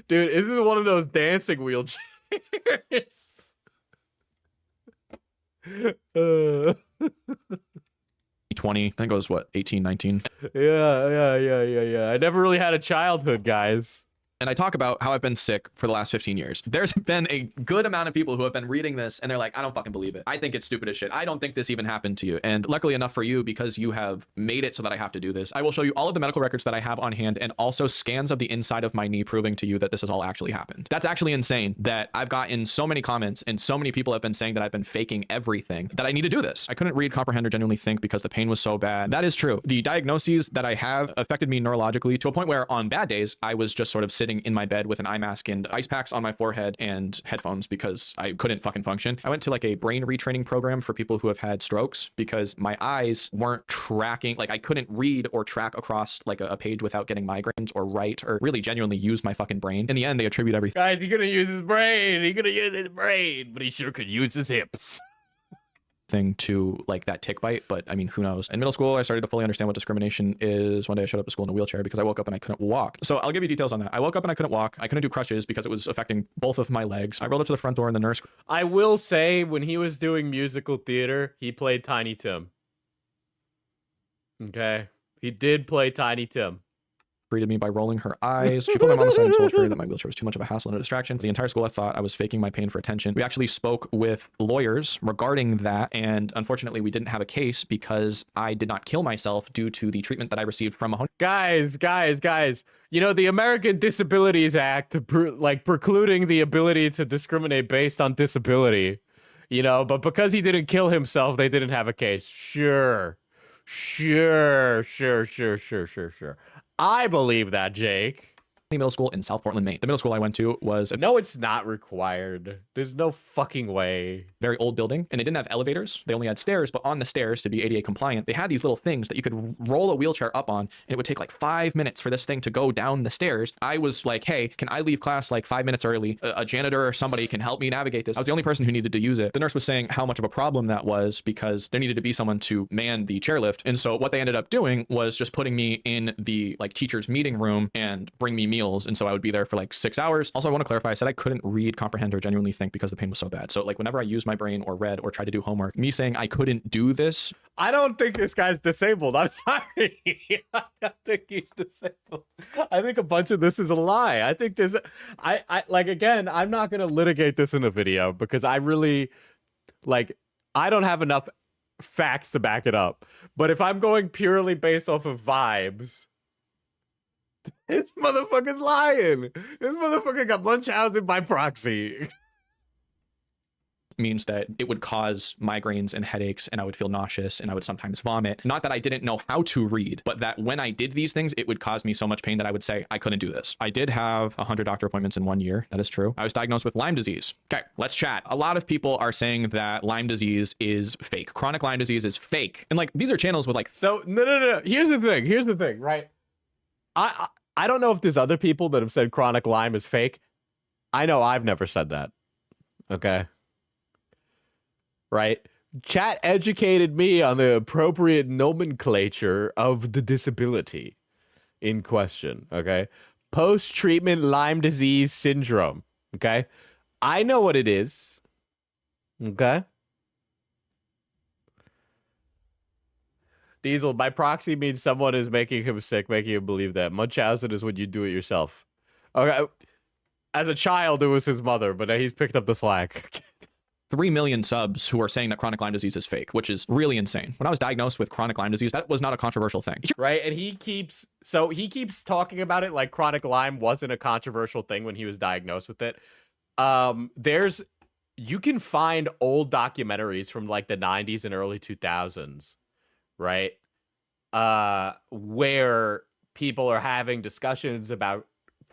Dude, is this one of those dancing wheelchairs? 20, I think it was what, 18, 19. Yeah. I never really had a childhood, guys. And I talk about how I've been sick for the last 15 years. There's been a good amount of people who have been reading this and they're like, I don't fucking believe it. I think it's stupid as shit. I don't think this even happened to you. And luckily enough for you, because you have made it so that I have to do this, I will show you all of the medical records that I have on hand and also scans of the inside of my knee proving to you that this has all actually happened. That's actually insane that I've gotten so many comments and so many people have been saying that I've been faking everything, that I need to do this. I couldn't read, comprehend, or genuinely think because the pain was so bad. That is true. The diagnoses that I have affected me neurologically to a point where on bad days, I was just sort of sitting in my bed with an eye mask and ice packs on my forehead and headphones because I couldn't fucking function. I went to like a brain retraining program for people who have had strokes because my eyes weren't tracking, like I couldn't read or track across like a page without getting migraines or write or really genuinely use my fucking brain. In the end, they attribute everything. Guys, he couldn't use his brain. He couldn't use his brain, but he sure could use his hips. thing to like that tick bite, but I mean, who knows? In middle school, I started to fully understand what discrimination is. One day I showed up to school in a wheelchair because I woke up and I couldn't walk. So I'll give you details on that. I woke up and I couldn't walk. I couldn't do crutches because it was affecting both of my legs. I rolled up to the front door and the nurse. I will say, when he was doing musical theater, he played Tiny Tim. Okay? He did play Tiny Tim. Greeted me by rolling her eyes. She pulled my mom aside and told her that my wheelchair was too much of a hassle and a distraction. The entire school, I thought I was faking my pain for attention. We actually spoke with lawyers regarding that, and unfortunately, we didn't have a case because I did not kill myself due to the treatment that I received from a Guys. You know, the American Disabilities Act, precluding the ability to discriminate based on disability. You know, but because he didn't kill himself, they didn't have a case. Sure. I believe that, Jake. middle school in South Portland, Maine. The middle school I went to was a No, it's not required. There's no fucking way. very old building, and they didn't have elevators. They only had stairs, but on the stairs, to be ADA compliant, they had these little things that you could roll a wheelchair up on, and it would take like 5 minutes for this thing to go down the stairs. I was like, hey, can I leave class like 5 minutes early? A janitor or somebody can help me navigate this. I was the only person who needed to use it. The nurse was saying how much of a problem that was because there needed to be someone to man the chairlift. And so what they ended up doing was just putting me in the like teacher's meeting room and bring me meals. And so I would be there for like 6 hours. Also, I want to clarify, I said I couldn't read, comprehend, or genuinely think because the pain was so bad. So like whenever I used my brain or read or tried to do homework, me saying I couldn't do this. I don't think this guy's disabled. I'm sorry. I don't think he's disabled. I think a bunch of this is a lie. I think this, I like, again, I'm not going to litigate this in a video because I really, like, I don't have enough facts to back it up. But if I'm going purely based off of vibes, this motherfucker's lying. This motherfucker got Munchausen by proxy. Means that it would cause migraines and headaches, and I would feel nauseous, and I would sometimes vomit. Not that I didn't know how to read, but that when I did these things, it would cause me so much pain that I would say I couldn't do this. I did have 100 doctor appointments in 1 year. That is true. I was diagnosed with Lyme disease. Okay, let's chat. A lot of people are saying that Lyme disease is fake. Chronic Lyme disease is fake. And like, these are channels with like... So, no. Here's the thing, right? I don't know if there's other people that have said chronic Lyme is fake. I know I've never said that. Okay. Right? Chat educated me on the appropriate nomenclature of the disability in question, okay? Post-treatment Lyme disease syndrome, okay? I know what it is, okay? Diesel, by proxy means someone is making him sick, making him believe that. Munchausen is when you do it yourself. Okay. As a child, it was his mother, but he's picked up the slack. 3 million subs who are saying that chronic Lyme disease is fake, which is really insane. When I was diagnosed with chronic Lyme disease, that was not a controversial thing. Right, and he keeps talking about it like chronic Lyme wasn't a controversial thing when he was diagnosed with it. You can find old documentaries from like the 90s and early 2000s, right? Where people are having discussions about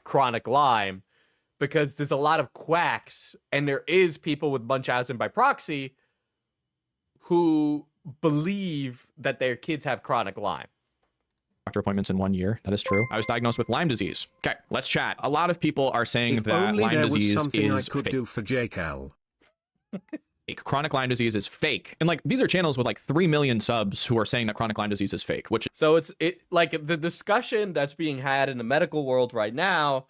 chronic Lyme, because there's a lot of quacks, and there is people with Munchausen by proxy who believe that their kids have chronic Lyme. Doctor appointments in 1 year. That is true. I was diagnosed with Lyme disease. Okay, let's chat. A lot of people are saying If that only Lyme there was disease something I is could fake. do for Jake L. Chronic Lyme disease is fake. And like, these are channels with like 3 million subs who are saying that chronic Lyme disease is fake, which So it's like the discussion that's being had in the medical world right now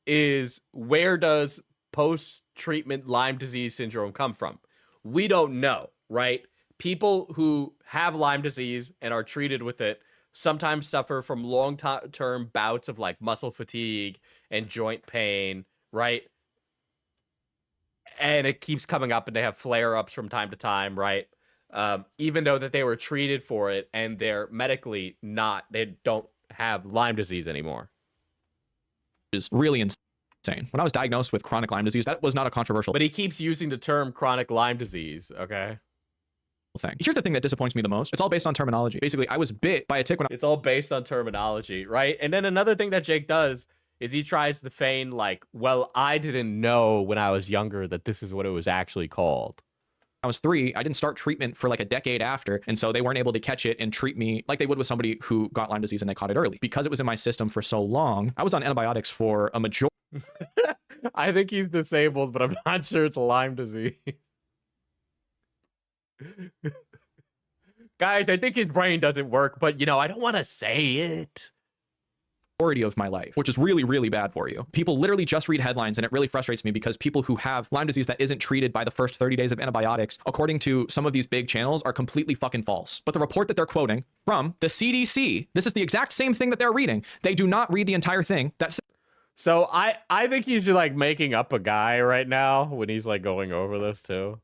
is, where does post-treatment Lyme disease syndrome come from? We don't know, right? People who have Lyme disease and are treated with it sometimes suffer from long-term bouts of like muscle fatigue and joint pain, right? And it keeps coming up, and they have flare-ups from time to time, right? Even though that they were treated for it and they're medically not, they don't have Lyme disease anymore. is really insane. When I was diagnosed with chronic Lyme disease, that was not a controversial But he keeps using the term chronic Lyme disease, okay? thing. Here's the thing that disappoints me the most. It's all based on terminology. Basically, I was bit by a tick when It's all based on terminology, right? And then another thing that Jake does is he tries to feign like, well, I didn't know when I was younger that this is what it was actually called. I was 3, I didn't start treatment for like a decade after. And so they weren't able to catch it and treat me like they would with somebody who got Lyme disease and they caught it early. Because it was in my system for so long, I was on antibiotics for a majority I think he's disabled, but I'm not sure it's Lyme disease. Guys, I think his brain doesn't work, but you know, I don't want to say it. Majority of my life, which is really, really bad for you. People literally just read headlines, and it really frustrates me because people who have Lyme disease that isn't treated by the first 30 days of antibiotics, according to some of these big channels, are completely fucking false. But the report that they're quoting from the CDC, this is the exact same thing that they're reading. They do not read the entire thing. So I think he's like making up a guy right now when he's like going over this too,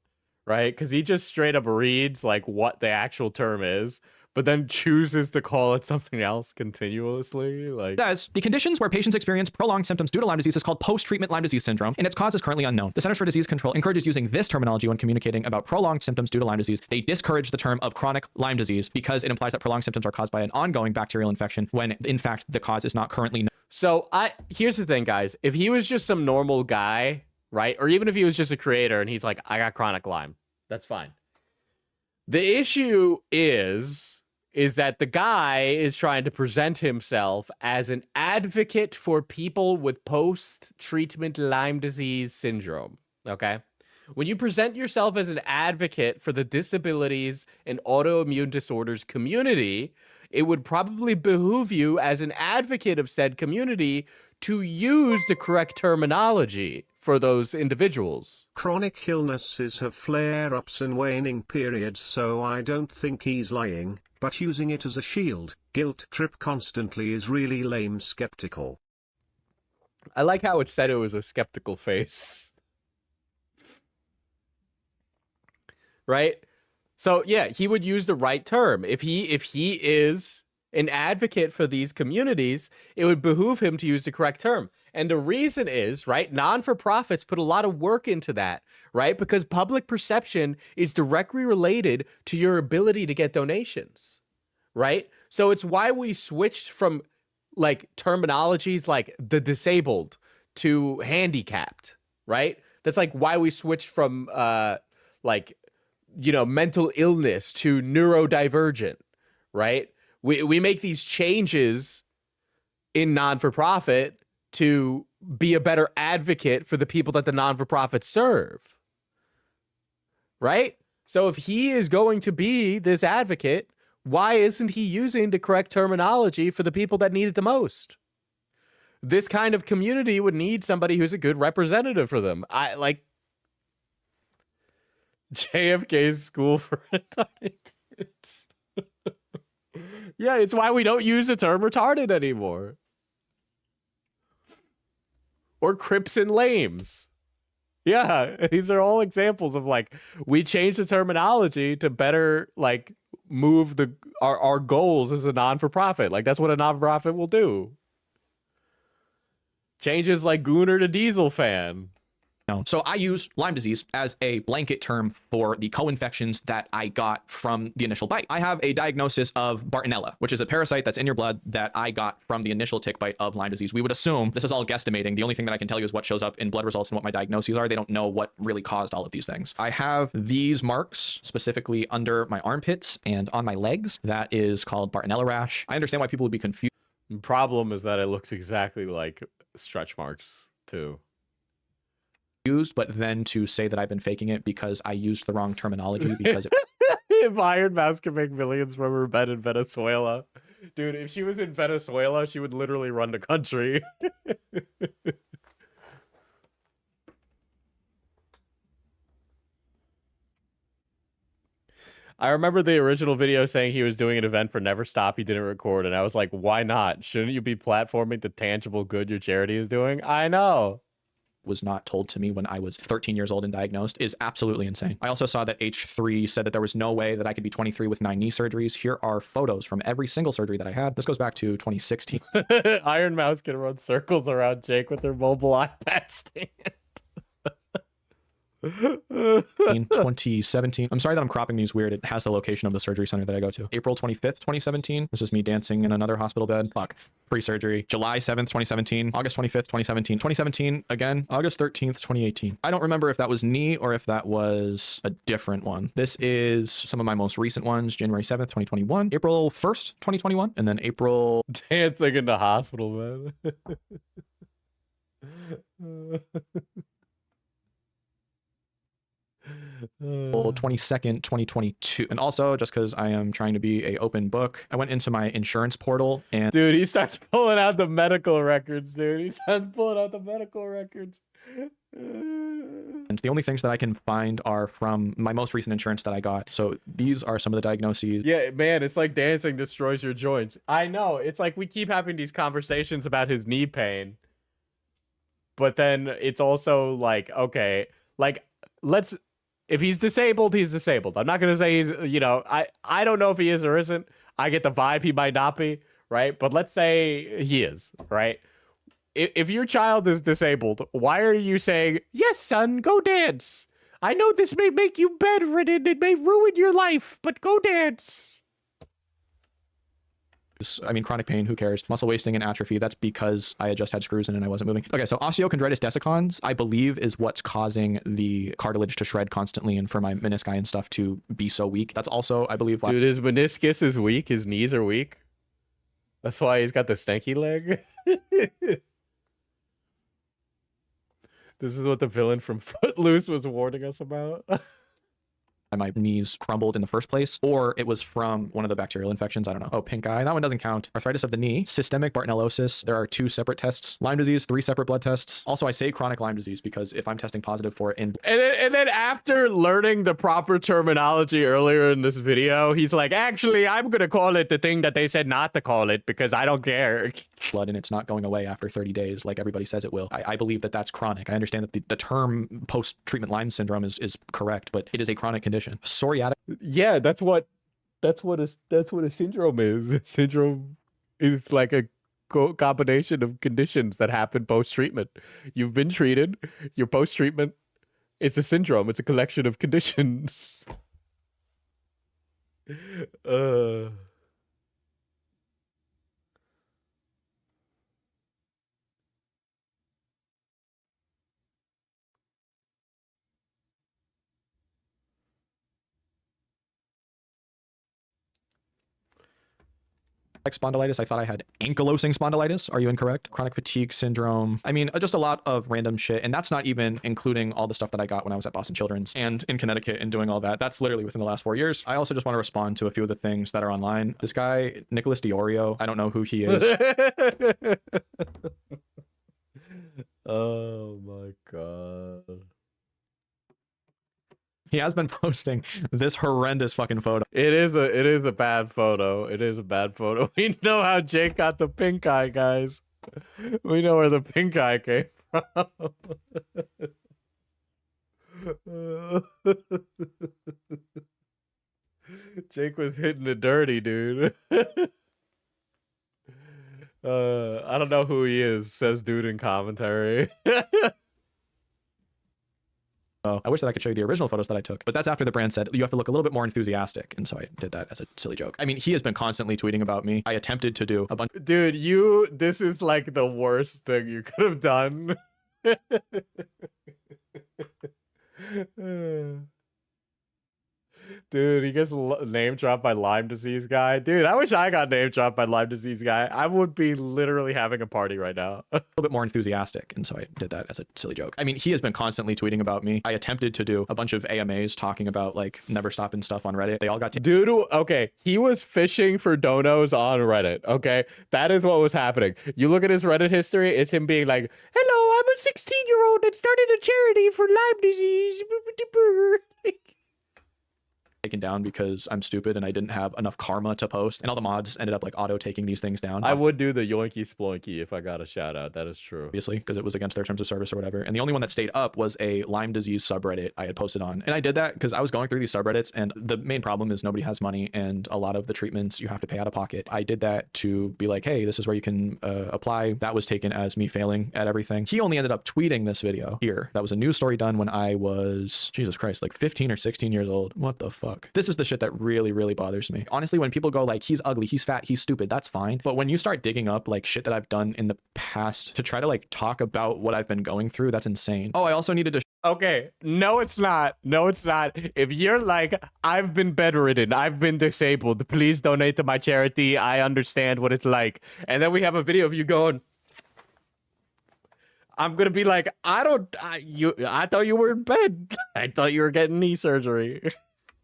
right? Because he just straight up reads like what the actual term is, but then chooses to call it something else continuously. Like, says the conditions where patients experience prolonged symptoms due to Lyme disease is called post-treatment Lyme disease syndrome, and its cause is currently unknown. The Centers for Disease Control encourages using this terminology when communicating about prolonged symptoms due to Lyme disease. They discourage the term of chronic Lyme disease because it implies that prolonged symptoms are caused by an ongoing bacterial infection when in fact the cause is not currently known. So here's the thing, guys. If he was just some normal guy, right? Or even if he was just a creator and he's like, I got chronic Lyme, that's fine. The issue is that the guy is trying to present himself as an advocate for people with post-treatment Lyme disease syndrome, okay? When you present yourself as an advocate for the disabilities and autoimmune disorders community, it would probably behoove you as an advocate of said community to use the correct terminology for those individuals. Chronic illnesses have flare-ups and waning periods, so I don't think he's lying, but using it as a shield, guilt trip constantly is really lame skeptical. I like how it said it was a skeptical face. Right? So yeah, he would use the right term. If he is an advocate for these communities, it would behoove him to use the correct term. And the reason is, right, non-for-profits put a lot of work into that, right? Because public perception is directly related to your ability to get donations, right? So it's why we switched from like terminologies like the disabled to handicapped, right? That's like why we switched from like, you know, mental illness to neurodivergent, right? We make these changes in non-for-profit to be a better advocate for the people that the non-for-profits serve, right? So if he is going to be this advocate, why isn't he using the correct terminology for the people that need it the most? This kind of community would need somebody who's a good representative for them. I like JFK's school for retarded kids. Yeah, it's why we don't use the term retarded anymore. Or Crips and Lames. Yeah, these are all examples of like, we changed the terminology to better like move our goals as a non-for-profit. Like that's what a non-for-profit will do. Changes like Gooner to Diesel fan. So I use Lyme disease as a blanket term for the co-infections that I got from the initial bite. I have a diagnosis of Bartonella, which is a parasite that's in your blood that I got from the initial tick bite of Lyme disease. We would assume, this is all guesstimating, the only thing that I can tell you is what shows up in blood results and what my diagnoses are. They don't know what really caused all of these things. I have these marks specifically under my armpits and on my legs. That is called Bartonella rash. I understand why people would be confused. The problem is that it looks exactly like stretch marks too. But then to say that I've been faking it because I used the wrong terminology because if Iron Mouse could make millions from her bed in Venezuela. Dude, if she was in Venezuela, she would literally run the country. I remember the original video saying he was doing an event for Never Stop. He didn't record. And I was like, why not? Shouldn't you be platforming the tangible good your charity is doing? I know. Was not told to me when I was 13 years old and diagnosed is absolutely insane. I also saw that H3 said that there was no way that I could be 23 with 9 knee surgeries. Here are photos from every single surgery that I had. This goes back to 2016. Iron Mouse can run circles around Jake with their mobile iPad stand. In 2017. I'm sorry that I'm cropping these weird. It has the location of the surgery center that I go to. April 25th, 2017. This is me dancing in another hospital bed. Fuck. Pre-surgery. July 7th, 2017. August 25th, 2017. 2017 again. August 13th, 2018. I don't remember if that was knee or if that was a different one. This is some of my most recent ones. January 7th, 2021. April 1st, 2021. And then April... Dancing in the hospital, man. 22nd, 2022. And also, just because I am trying to be a open book, I went into my insurance portal and Dude, he starts pulling out the medical records, dude. He starts pulling out the medical records. and the only things that I can find are from my most recent insurance that I got. So these are some of the diagnoses. Yeah, man, it's like dancing destroys your joints. I know. It's like we keep having these conversations about his knee pain. But then it's also like, okay, like, let's, if he's disabled, he's disabled. I'm not going to say he's, you know, I don't know if he is or isn't. I get the vibe he might not be, right? But let's say he is, right? If your child is disabled, why are you saying, yes, son, go dance? I know this may make you bedridden, it may ruin your life, but go dance. I mean, chronic pain, who cares? Muscle wasting and atrophy, that's because I had just had screws in and I wasn't moving. Okay, so osteochondritis dissecans, I believe, is what's causing the cartilage to shred constantly and for my menisci and stuff to be so weak. That's also, I believe, why— Dude, his meniscus is weak, his knees are weak. That's why he's got the stanky leg. This is what the villain from Footloose was warning us about. my knees crumbled in the first place, or it was from one of the bacterial infections. I don't know. Oh, pink eye. That one doesn't count. Arthritis of the knee, systemic Bartonellosis. There are 2 separate tests. Lyme disease, 3 separate blood tests. Also, I say chronic Lyme disease because if I'm testing positive for it in— And then after learning the proper terminology earlier in this video, he's like, actually, I'm going to call it the thing that they said not to call it because I don't care. blood and it's not going away after 30 days like everybody says it will. I believe that that's chronic. I understand that the term post-treatment Lyme syndrome is correct, but it is a chronic condition. Psoriatic— Yeah, that's what a syndrome is. A syndrome is like a combination of conditions that happen post-treatment. You've been treated, you're post-treatment. It's a syndrome. It's a collection of conditions. spondylitis. I thought I had ankylosing spondylitis. Are you incorrect? Chronic fatigue syndrome. I mean, just a lot of random shit. And that's not even including all the stuff that I got when I was at Boston Children's and in Connecticut and doing all that. That's literally within the last 4 years. I also just want to respond to a few of the things that are online. This guy, Nicholas Diorio, I don't know who he is. Oh my God. He has been posting this horrendous fucking photo. It is a bad photo. It is a bad photo. We know how Jake got the pink eye, guys. We know where the pink eye came from. Jake was hitting it dirty, dude. I don't know who he is, says dude in commentary. I wish that I could show you the original photos that I took, but that's after the brand said you have to look a little bit more enthusiastic. And so I did that as a silly joke. I mean, he has been constantly tweeting about me. I attempted to do a bunch— Dude, this is like the worst thing you could have done. Dude, he gets name dropped by Lyme disease guy. Dude, I wish I got name dropped by Lyme disease guy. I would be literally having a party right now. a little bit more enthusiastic. And so I did that as a silly joke. I mean, he has been constantly tweeting about me. I attempted to do a bunch of AMAs talking about like never stopping stuff on Reddit. They all got— Dude, okay, he was fishing for donos on Reddit, okay? That is what was happening. You look at his Reddit history, it's him being like, hello, I'm a 16-year-old that started a charity for Lyme disease. taken down because I'm stupid and I didn't have enough karma to post, and all the mods ended up like auto taking these things down. I would do the yoinky sploinky if I got a shout out. That is true. Obviously, because it was against their terms of service or whatever. And the only one that stayed up was a Lyme disease subreddit I had posted on. And I did that because I was going through these subreddits, and the main problem is nobody has money, and a lot of the treatments you have to pay out of pocket. I did that to be like, hey, this is where you can apply. That was taken as me failing at everything. He only ended up tweeting this video here. That was a news story done when I was, Jesus Christ, like 15 or 16 years old. What the fuck? This is the shit that really, really bothers me. Honestly, when people go like, he's ugly, he's fat, he's stupid, that's fine. But when you start digging up like shit that I've done in the past to try to like talk about what I've been going through, that's insane. Oh, I also needed to— Okay, no, it's not. No, it's not. If you're like, I've been bedridden, I've been disabled, please donate to my charity, I understand what it's like. And then we have a video of you going, I'm gonna be like, I thought you were in bed. I thought you were getting knee surgery.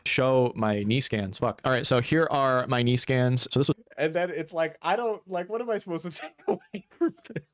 Show my knee scans. Fuck. All right, so here are my knee scans. So this was And then it's like, I don't like. What am I supposed to take away from this?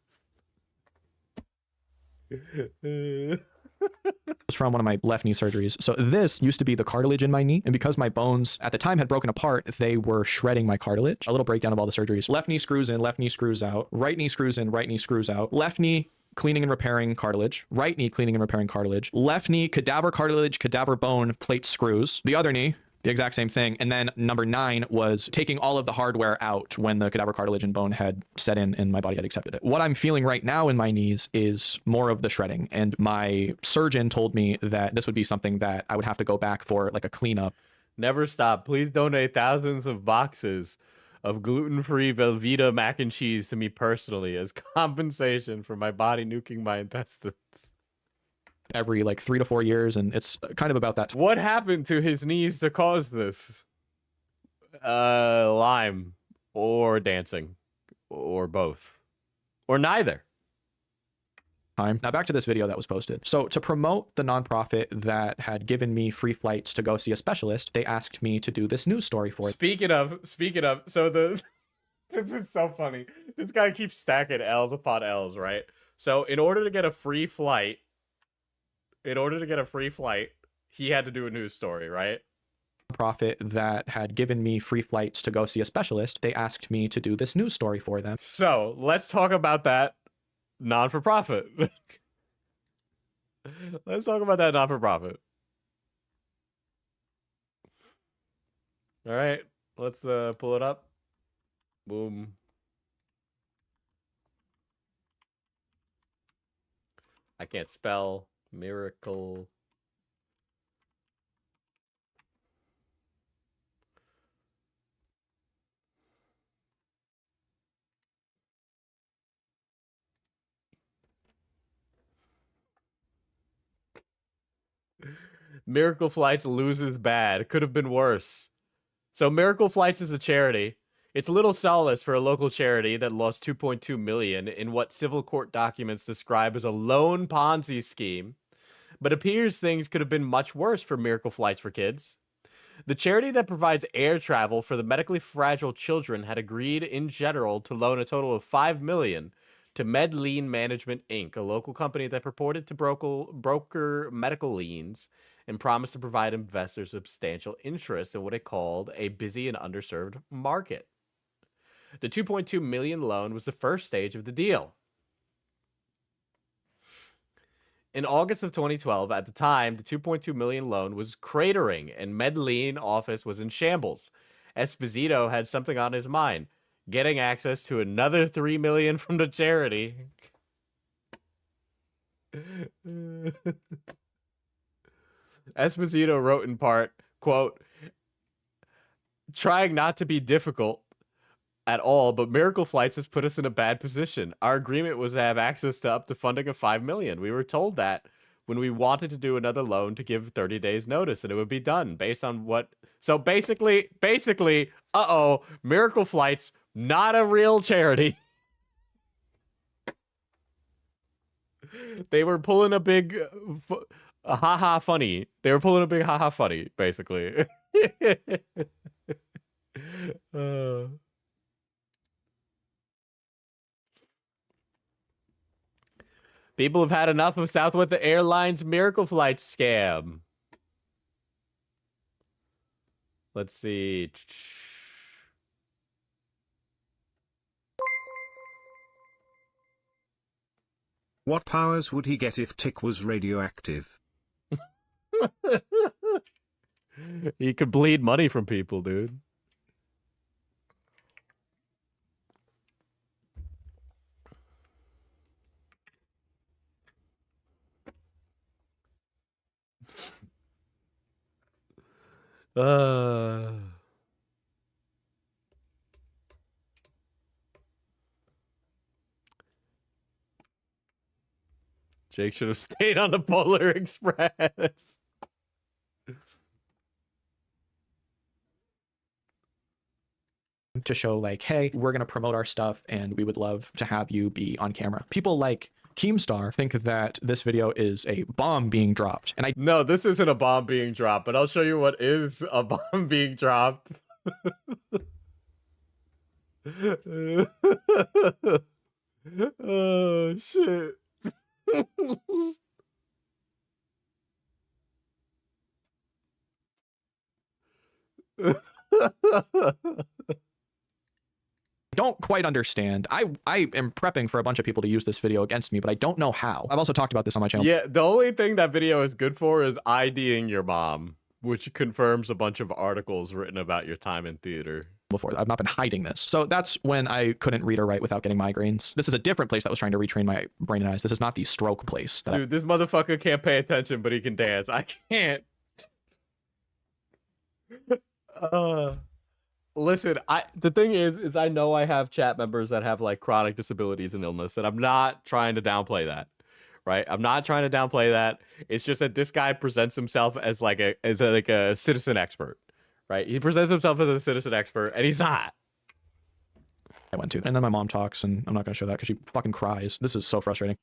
from one of my left knee surgeries. So this used to be the cartilage in my knee, and because my bones at the time had broken apart, they were shredding my cartilage. A little breakdown of all the surgeries. Left knee screws in, left knee screws out. Right knee screws in, right knee screws out. Left knee cleaning and repairing cartilage. Right knee cleaning and repairing cartilage. Left knee cadaver cartilage, cadaver bone, plate screws. The other knee, the exact same thing. And then number 9 was taking all of the hardware out when the cadaver cartilage and bone had set in and my body had accepted it. What I'm feeling right now in my knees is more of the shredding. And my surgeon told me that this would be something that I would have to go back for like a cleanup. Never stop. Please donate thousands of boxes of gluten-free Velveeta mac and cheese to me personally as compensation for my body nuking my intestines. Every like 3 to 4 years, and it's kind of about that time. What happened to his knees to cause this? Lyme or dancing or both or neither. Now back to this video that was posted. So to promote the nonprofit that had given me free flights to go see a specialist, they asked me to do this news story for it. Speaking of, so the this is so funny. This guy keeps stacking L's upon L's, right? So in order to get a free flight, he had to do a news story, right? Nonprofit that had given me free flights to go see a specialist, they asked me to do this news story for them. So let's talk about that non-for-profit. Let's talk about that non-for-profit. All right, let's pull it up. Boom. I can't spell. Miracle. Miracle Flights loses bad. Could have been worse. So Miracle Flights is a charity. It's a little solace for a local charity that lost 2.2 million in what civil court documents describe as a lone Ponzi scheme. But appears things could have been much worse for Miracle Flights for Kids. The charity that provides air travel for the medically fragile children had agreed in general to loan a total of $5 million to MedLean Management Inc., a local company that purported to broker medical liens and promised to provide investors substantial interest in what it called a busy and underserved market. The 2.2 million loan was the first stage of the deal. In August of 2012, at the time, the 2.2 million loan was cratering and MedLean office was in shambles. Esposito had something on his mind, getting access to another 3 million from the charity. Esposito wrote in part, quote, "Trying not to be difficult at all, but Miracle Flights has put us in a bad position. Our agreement was to have access to up to funding of $5 million. We were told that when we wanted to do another loan to give 30 days notice and it would be done based on what." So basically, Miracle Flights, not a real charity. They were pulling a big haha funny. They were pulling a big haha funny, basically. People have had enough of Southwest Airlines Miracle Flights scam. Let's see. What powers would he get if Tick was radioactive? He could bleed money from people, dude. Jake should have stayed on the Polar Express. To show like, hey, we're going to promote our stuff and we would love to have you be on camera. People like Keemstar think that this video is a bomb being dropped. And I No, this isn't a bomb being dropped, but I'll show you what is a bomb being dropped. Oh, shit. don't quite understand. I am prepping for a bunch of people to use this video against me, but I don't know how. I've also talked about this on my channel. Yeah, the only thing that video is good for is IDing your mom, which confirms a bunch of articles written about your time in theater. Before. I've not been hiding this. So that's when I couldn't read or write without getting migraines. This is a different place that was trying to retrain my brain and eyes. This is not the stroke place. Dude, this motherfucker can't pay attention, but he can dance. I can't. Listen, the thing is I know I have chat members that have like chronic disabilities and illness, and I'm not trying to downplay that. Right? I'm not trying to downplay that. It's just that this guy presents himself as like a citizen expert. Right? He presents himself as a citizen expert, and he's not. I went to. And then my mom talks, and I'm not going to show that because she fucking cries. This is so frustrating.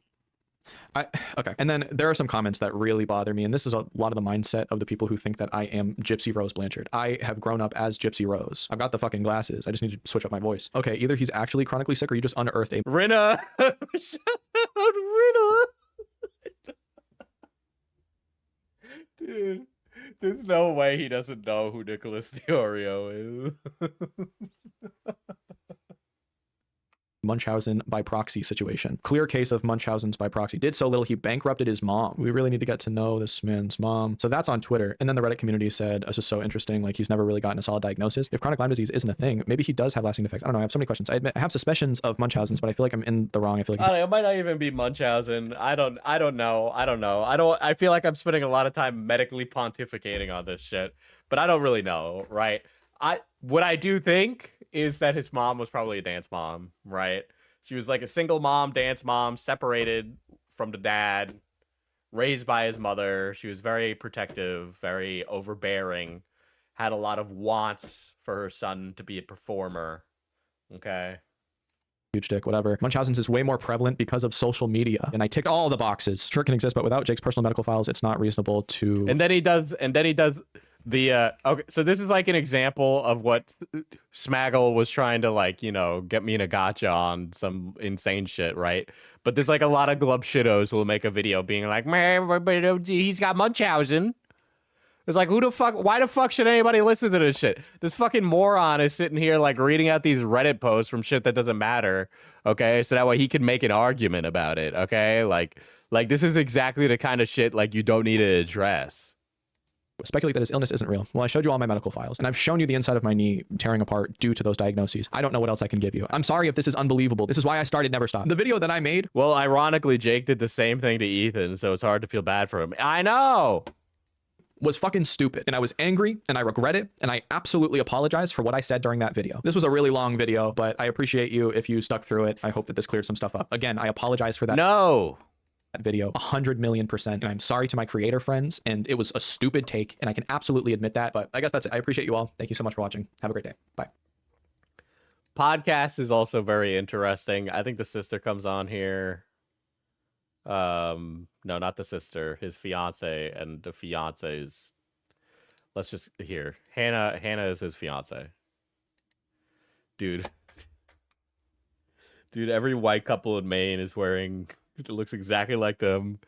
Okay. And then there are some comments that really bother me, and this is a lot of the mindset of the people who think that I am Gypsy Rose Blanchard. I have grown up as Gypsy Rose. I've got the fucking glasses. I just need to switch up my voice. Okay, either he's actually chronically sick or you just unearthed a... Rinna! Shout out Rinna! Dude. There's no way he doesn't know who Nicholas Diorio is. Munchausen by proxy situation. Clear case of Munchausen's by proxy. Did so little, he bankrupted his mom. We really need to get to know this man's mom. So that's on Twitter. And then the Reddit community said, this is so interesting. Like, he's never really gotten a solid diagnosis. If chronic Lyme disease isn't a thing, maybe he does have lasting effects. I don't know. I have so many questions. I admit I have suspicions of Munchausen's, but I feel like I'm in the wrong. I feel like it might not even be Munchausen. I don't know. I feel like I'm spending a lot of time medically pontificating on this shit, but I don't really know, right? What I do think is that his mom was probably a dance mom, right? She was like a single mom, dance mom, separated from the dad, raised by his mother. She was very protective, very overbearing, had a lot of wants for her son to be a performer. Okay. Huge dick, whatever. Munchausen's is way more prevalent because of social media. And I ticked all the boxes. Sure, it can exist, but without Jake's personal medical files, it's not reasonable to... And then he does the okay, so this is like an example of what Smaggle was trying to, like, you know, get me in a gotcha on some insane shit, right? But there's like a lot of glub shittos who will make a video being like, man, he's got Munchausen. It's like, who the fuck, why the fuck should anybody listen to this shit? This fucking moron is sitting here like reading out these Reddit posts from shit that doesn't matter, okay? So that way he can make an argument about it, okay? Like this is exactly the kind of shit like you don't need to address. Speculate that his illness isn't real. Well, I showed you all my medical files, and I've shown you the inside of my knee tearing apart due to those diagnoses. I don't know what else I can give you. I'm sorry if this is unbelievable. This is why I started Never Stop. The video that I made... Well, ironically, Jake did the same thing to Ethan, so it's hard to feel bad for him. I know! Was fucking stupid, and I was angry, and I regret it, and I absolutely apologize for what I said during that video. This was a really long video, but I appreciate you if you stuck through it. I hope that this cleared some stuff up. Again, I apologize for that. No! Video 100,000,000%, and I'm sorry to my creator friends, and it was a stupid take, and I can absolutely admit that, but I guess that's it. I appreciate you all. Thank you so much for watching. Have a great day. Bye. Podcast is also very interesting. I think the sister comes on here. No, not the sister, his fiance, and the fiance's, let's just here. Hannah is his fiance. Dude, every white couple in Maine is wearing, it looks exactly like them,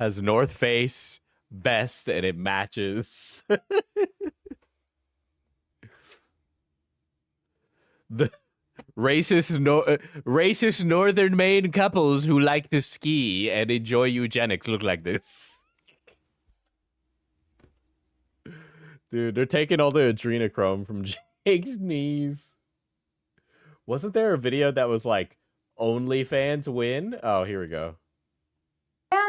has North Face vest, and it matches. The racist northern Maine couples who like to ski and enjoy eugenics look like this. Dude, they're taking all the adrenochrome from Jake's knees. Wasn't there a video that was like, OnlyFans win? Oh, here we go.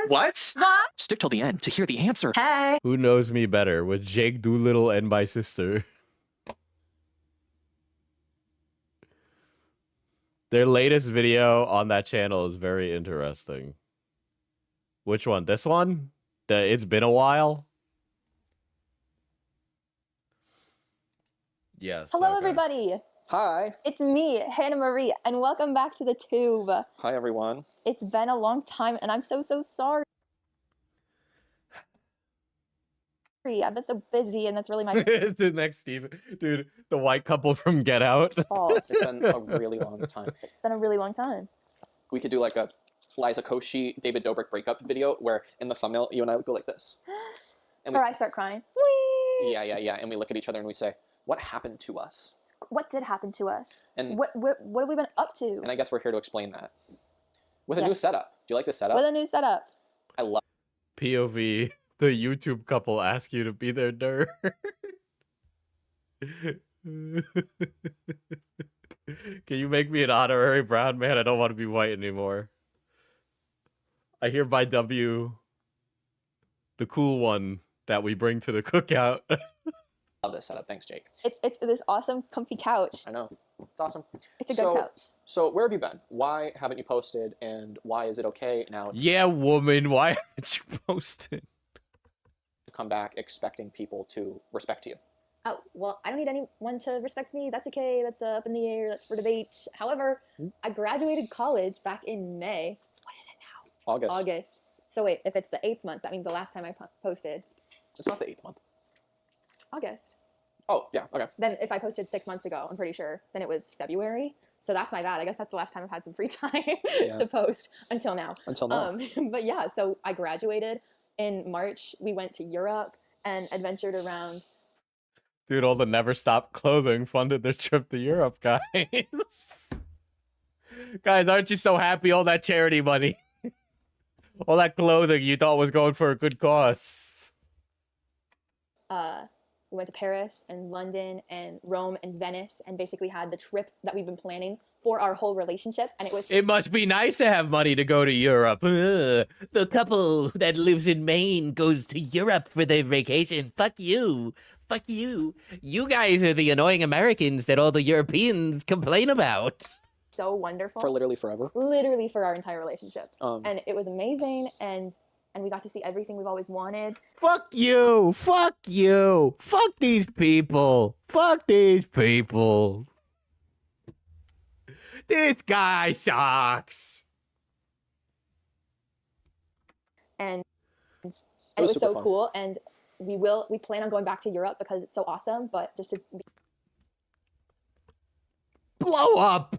What? Stick till the end to hear the answer. Hey. Who knows me better, with Jake Doolittle and my sister? Their latest video on that channel is very interesting. Which one? This one? It's been a while? Yes. Hello, okay. everybody. Hi. It's me, Hannah Marie, and welcome back to the tube. Hi, everyone. It's been a long time, and I'm so sorry. I've been so busy, and that's really my The next Steve, dude, the white couple from Get Out. fault. It's been a really long time. It's been a really long time. We could do like a Liza Koshy, David Dobrik breakup video where in the thumbnail, you and I would go like this. And Or I start crying. Whee! yeah. And we look at each other and we say, what happened to us? What did happen to us? And What have we been up to? And I guess we're here to explain that. With a new Yes. setup. Do you like the setup? With a new setup. I love POV, the YouTube couple ask you to be their nerd. Can you make me an honorary brown man? I don't want to be white anymore. I hereby W the cool one that we bring to the cookout. this setup. Thanks, Jake. It's this awesome, comfy couch. I know. It's awesome. It's a good couch. So where have you been? Why haven't you posted? And why is it okay now to Yeah, woman, why haven't you posted? come back expecting people to respect you? Oh, well, I don't need anyone to respect me. That's okay. That's up in the air. That's for debate. However, I graduated college back in May. What is it now? August. August. So wait, if it's the 8th month, that means the last time I posted. It's not the 8th month. August. Oh, yeah, okay. Then if I posted 6 months ago, I'm pretty sure, then it was February. So that's my bad. I guess that's the last time I've had some free time to post until now. Until now. But yeah, so I graduated in March. We went to Europe and adventured around. Dude, all the Never Stop clothing funded their trip to Europe, guys. Guys, aren't you so happy? All that charity money. All that clothing you thought was going for a good cause. We went to Paris and London and Rome and Venice and basically had the trip that we've been planning for our whole relationship. And It must be nice to have money to go to Europe. The couple that lives in Maine goes to Europe for their vacation. Fuck you. Fuck you. You guys are the annoying Americans that all the Europeans complain about. so wonderful. For literally forever. Literally for our entire relationship. Um, And it was amazing, and we got to see everything we've always wanted. Fuck you. Fuck you. Fuck these people. Fuck these people. This guy sucks. And it was was super so fun. cool, and we plan on going back to Europe because it's so awesome, but just to Blow up.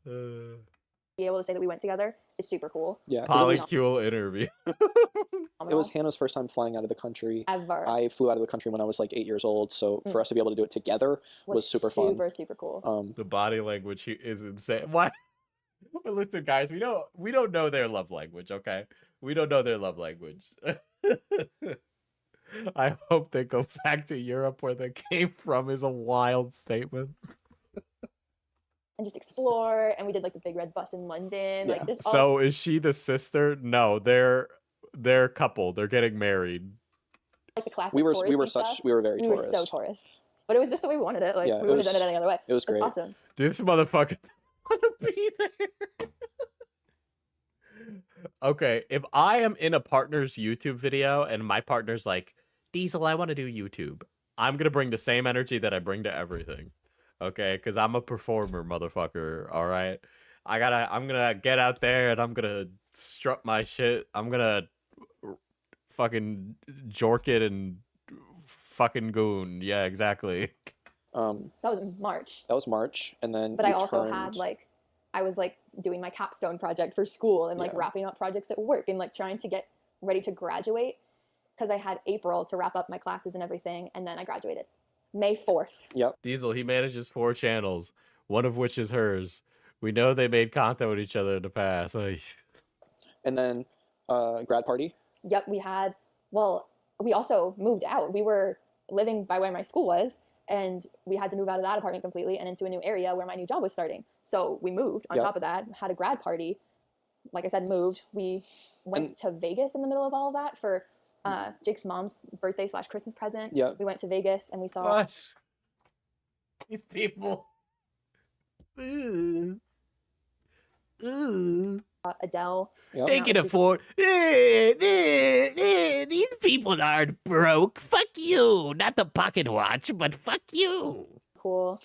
be able to say that we went together is super cool. Yeah. 'cause Polycule interview. it was Hannah's first time flying out of the country. Ever. I flew out of the country when I was like 8 years old, so for us to be able to do it together was super fun. Super cool. The body language is insane. Why? But listen, guys, we don't know their love language, okay? We don't know their love language. I hope they go back to Europe where they came from is a wild statement. And just explore, and we did like the big red bus in London. Yeah. Like this all So is she the sister? No, they're a couple. They're getting married. like the classic we were touristy such stuff. we were very We were tourist. so tourist. But it was just the way we wanted it. Like Yeah, we it would have done was- it any other way. It was great. awesome. This motherfucker want to be there. Okay, if I am in a partner's YouTube video and my partner's like, Diesel, I want to do YouTube, I'm going to bring the same energy that I bring to everything. Okay, because I'm a performer, motherfucker, all right? I'm going to get out there and I'm going to strut my shit. I'm going to fucking jork it and fucking goon. Yeah, exactly. So that was in March. That was March, and then But you I also turned- had like I was like doing my capstone project for school and like Yeah. wrapping up projects at work and like trying to get ready to graduate because I had April to wrap up my classes and everything, and then I graduated May 4th. Diesel, he manages 4 channels, one of which is hers. We know they made content with each other in the past. Like, and then grad party. Yep, we also moved out. We were living by where my school was, and we had to move out of that apartment completely and into a new area where my new job was starting. So we moved on Yep. top of that, had a grad party. Like I said, moved. We went to Vegas in the middle of all of that for Jake's mom's birthday / Christmas present. Yep. We went to Vegas and we saw gosh. These people. Ooh. Ooh. Adele. Yep. They That can was afford. These people aren't broke. Fuck you. Not the pocket watch, but fuck you. cool.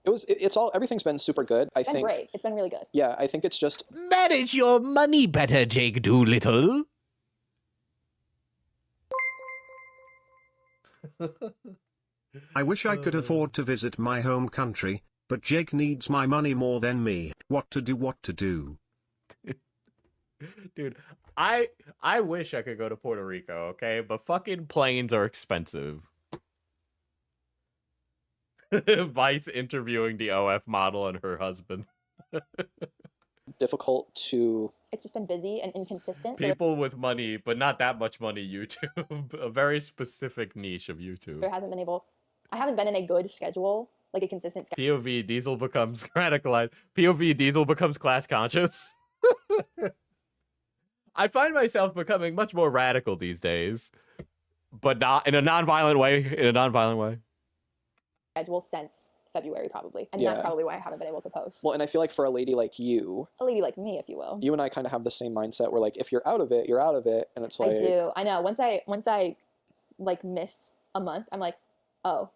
It's all, everything's been super good. I It's been think, great. It's been really good. yeah, I think it's just, Manage your money better, Jake Doolittle. I wish I could afford to visit my home country, but Jake needs my money more than me. What to do? Dude, I wish I could go to Puerto Rico, okay? But fucking planes are expensive. Vice interviewing the OF model and her husband. difficult to, It's just been busy and inconsistent. So People with money, but not that much money YouTube. A very specific niche of YouTube. there hasn't been I haven't been in a good schedule, like a consistent schedule. POV Diesel becomes radicalized. POV Diesel becomes class conscious. I find myself becoming much more radical these days, but not in a non-violent way. Since February, probably. And Yeah. that's probably why I haven't been able to post. well, and I feel like for a lady like you, A lady like me, if you will. you and I kind of have the same mindset where like, if you're out of it, you're out of it. And it's like, I do. I know. Once I like miss a month, I'm like, oh,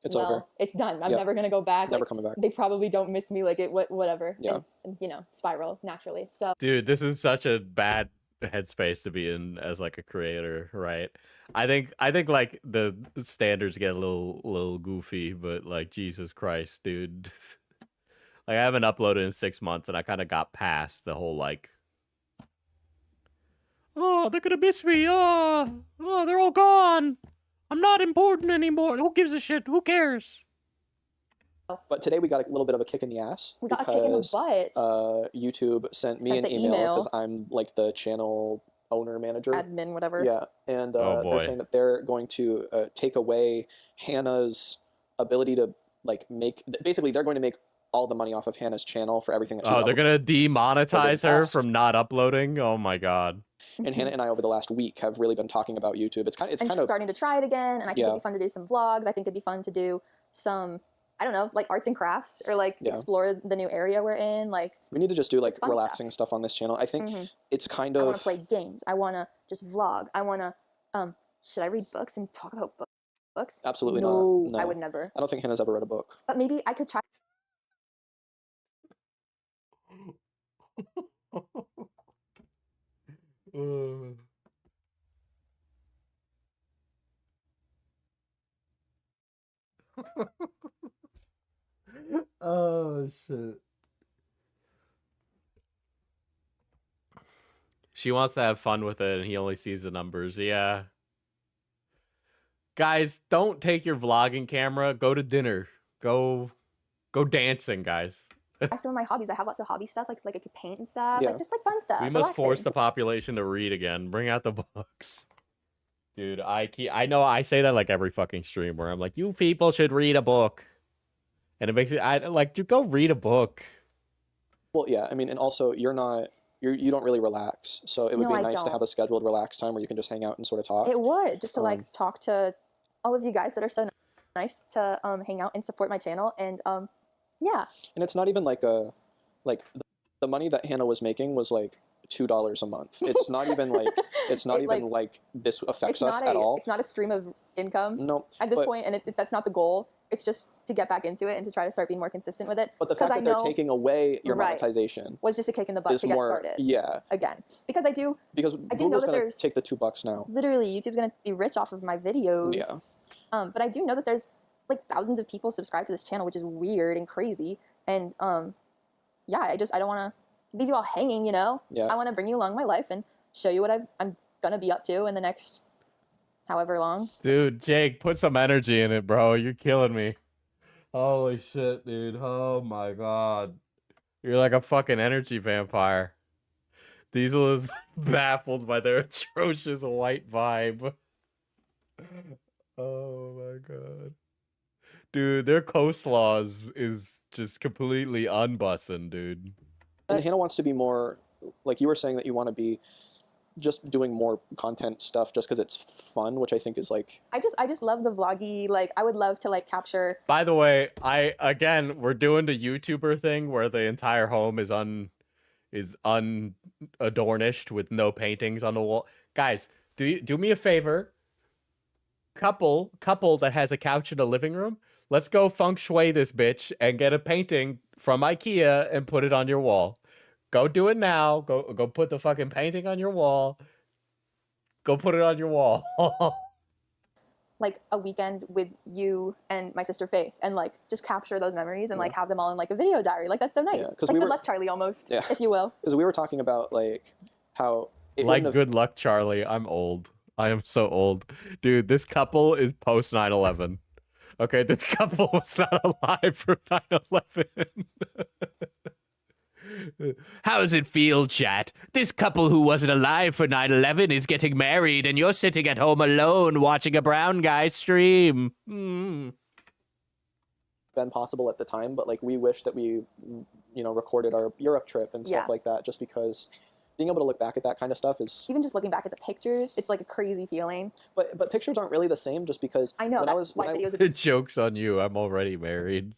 it's well, over. it's done. I'm Yep. never gonna go back. Never Like, coming back. they probably don't miss me. Like whatever. Yeah. And, you know, spiral naturally. So Dude, this is such a bad headspace to be in as like a creator, right? I think like the standards get a little goofy, but like Jesus Christ, dude. Like I haven't uploaded in 6 months and I kind of got past the whole like, oh, they're gonna miss me. Oh, they're all gone. I'm not important anymore. Who gives a shit? Who cares? But today we got a little bit of a kick in the ass. we got a kick in the because, butt. YouTube sent me Sent an the email email. because I'm like the channel owner manager. Admin, whatever. Yeah, and Oh, boy. they're saying that they're going to take away Hannah's ability to like basically they're going to make all the money off of Hannah's channel for everything that she's Oh, they're gonna demonetize her past. from not uploading. Oh my god. And Hannah and I over the last week have really been talking about YouTube. It's and kind she's of starting to try it again. And I think Yeah. it'd be fun to do some vlogs. I think it'd be fun to do some, I don't know, like arts and crafts or like Yeah. explore the new area we're in. Like, we need to just do like Just fun relaxing stuff on this channel. I think Mhm. it's kind I of want to play games. I want to just vlog. I want to, should I read books and talk about books? Absolutely not. no, I No. would never. I don't think Hannah's ever read a book. But maybe I could try. Oh shit. She wants to have fun with it and he only sees the numbers. Yeah. Guys, don't take your vlogging camera. Go to dinner. Go dancing, guys. Some of my hobbies. I have lots of hobby stuff, like I could paint and stuff, Yeah. like just like fun stuff. We must force relaxing. the population to read again. Bring out the books. Dude, I know I say that like every fucking stream where I'm like, you people should read a book. And it makes it I like to go read a book. Well, yeah. I mean, and also you don't really relax, so it would No, be I nice to don't. have a scheduled relax time where you can just hang out and sort of talk. It would just to like Um, talk to all of you guys that are so nice to hang out and support my channel and yeah. And it's not even like the money that Hannah was making was like $2 a month. It's not even like it's not It, even like this affects us not at all. It's not a stream of income No, at this but, point, and that's not the goal. It's just to get back into it and to try to start being more consistent with it. But the 'Cause fact I that they're know- taking away your Right. monetization was just a kick in the butt is to get more, started yeah. again. Because I do Because do know Google's that gonna there's- take the $2 now. literally YouTube's gonna be rich off of my videos. Yeah. But I do know that there's like thousands of people subscribed to this channel, which is weird and crazy. And yeah, I don't want to leave you all hanging. You know, Yeah. I want to bring you along my life and show you what I'm gonna be up to in the next however long. Dude, Jake, put some energy in it, bro. You're killing me. Holy shit, dude. Oh my god. You're like a fucking energy vampire. Diesel is baffled by their atrocious white vibe. Oh my god. Dude, their coleslaw is just completely unbussin', dude. And Hannah wants to be more, like you were saying that you want to be just doing more content stuff just because it's fun, which I think is like, I just love the vloggy. Like I would love to like capture. By the way, we're doing the YouTuber thing where the entire home is is unadornished with no paintings on the wall. Guys, do me a favor. Couple that has a couch in the living room. Let's go feng shui this bitch and get a painting from IKEA and put it on your wall. Go do it now. Go put the fucking painting on your wall. Go put it on your wall. like a weekend with you and my sister Faith, and like just capture those memories and like have them all in like a video diary. Like that's so nice. Yeah, 'cause like we good were- luck, Charlie, almost, Yeah. if you will. Because we were talking about like how it Like, wouldn't have- good luck, Charlie. I'm old. I am so old. Dude, this couple is post 9/11. Okay, this couple was not alive for 9/11. How does it feel, chat? This couple who wasn't alive for 9/11 is getting married, and you're sitting at home alone watching a brown guy stream. been possible at the time, but like we wish that we, you know, recorded our Europe trip and stuff Yeah. like that, just because being able to look back at that kind of stuff is. Even just looking back at the pictures, it's like a crazy feeling. But pictures aren't really the same, just because. I know when that's I was, why when I- videos are The just joke's on you. I'm already married.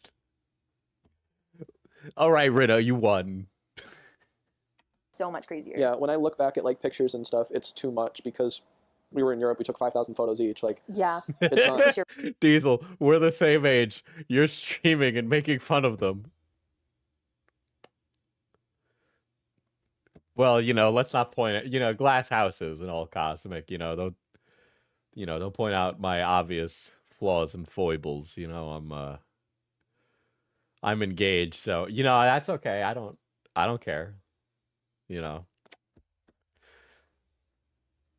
All right, Rita, you won. so much crazier. Yeah, when I look back at like pictures and stuff, it's too much because we were in Europe. We took 5,000 photos each. Like Yeah. it's not. Sure. Diesel, we're the same age. You're streaming and making fun of them. Well, you know, let's not point at, you know, glass houses and all cosmic, don't point out my obvious flaws and foibles. You know, I'm engaged, so that's okay. I don't care. You know.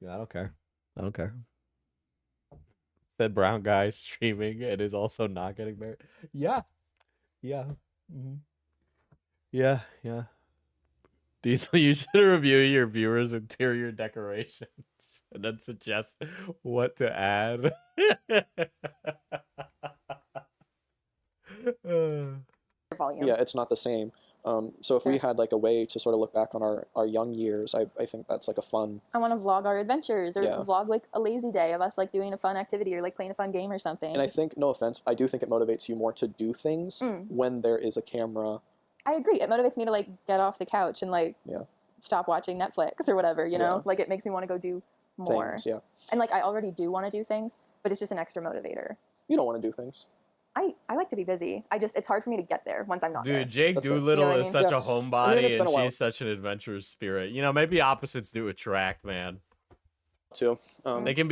Yeah, I don't care. I don't care. Said brown guy streaming and is also not getting married. Yeah. Yeah. Yeah, yeah. Diesel, you should review your viewers' interior decorations and then suggest what to add. Volume. Yeah, it's not the same. So if we Sure. had like a way to sort of look back on our young years, I think that's like a fun. I want to vlog our adventures or Yeah. vlog like a lazy day of us like doing a fun activity or like playing a fun game or something. And I Just- think, no offense, I do think it motivates you more to do things when there is a camera. I agree. It motivates me to like get off the couch and like Yeah. stop watching Netflix or whatever, you know? Yeah. Like it makes me want to go do more. Things. Yeah, And like I already do want to do things, but it's just an extra motivator. you don't want to do things. I like to be busy. it's hard for me to get there once I'm not there. Dude, Jake That's fair. Doolittle You know what I is mean? such Yeah. a homebody, I mean, it's been and a while. she's such an adventurous spirit. You know, maybe opposites do attract, man. Too. They can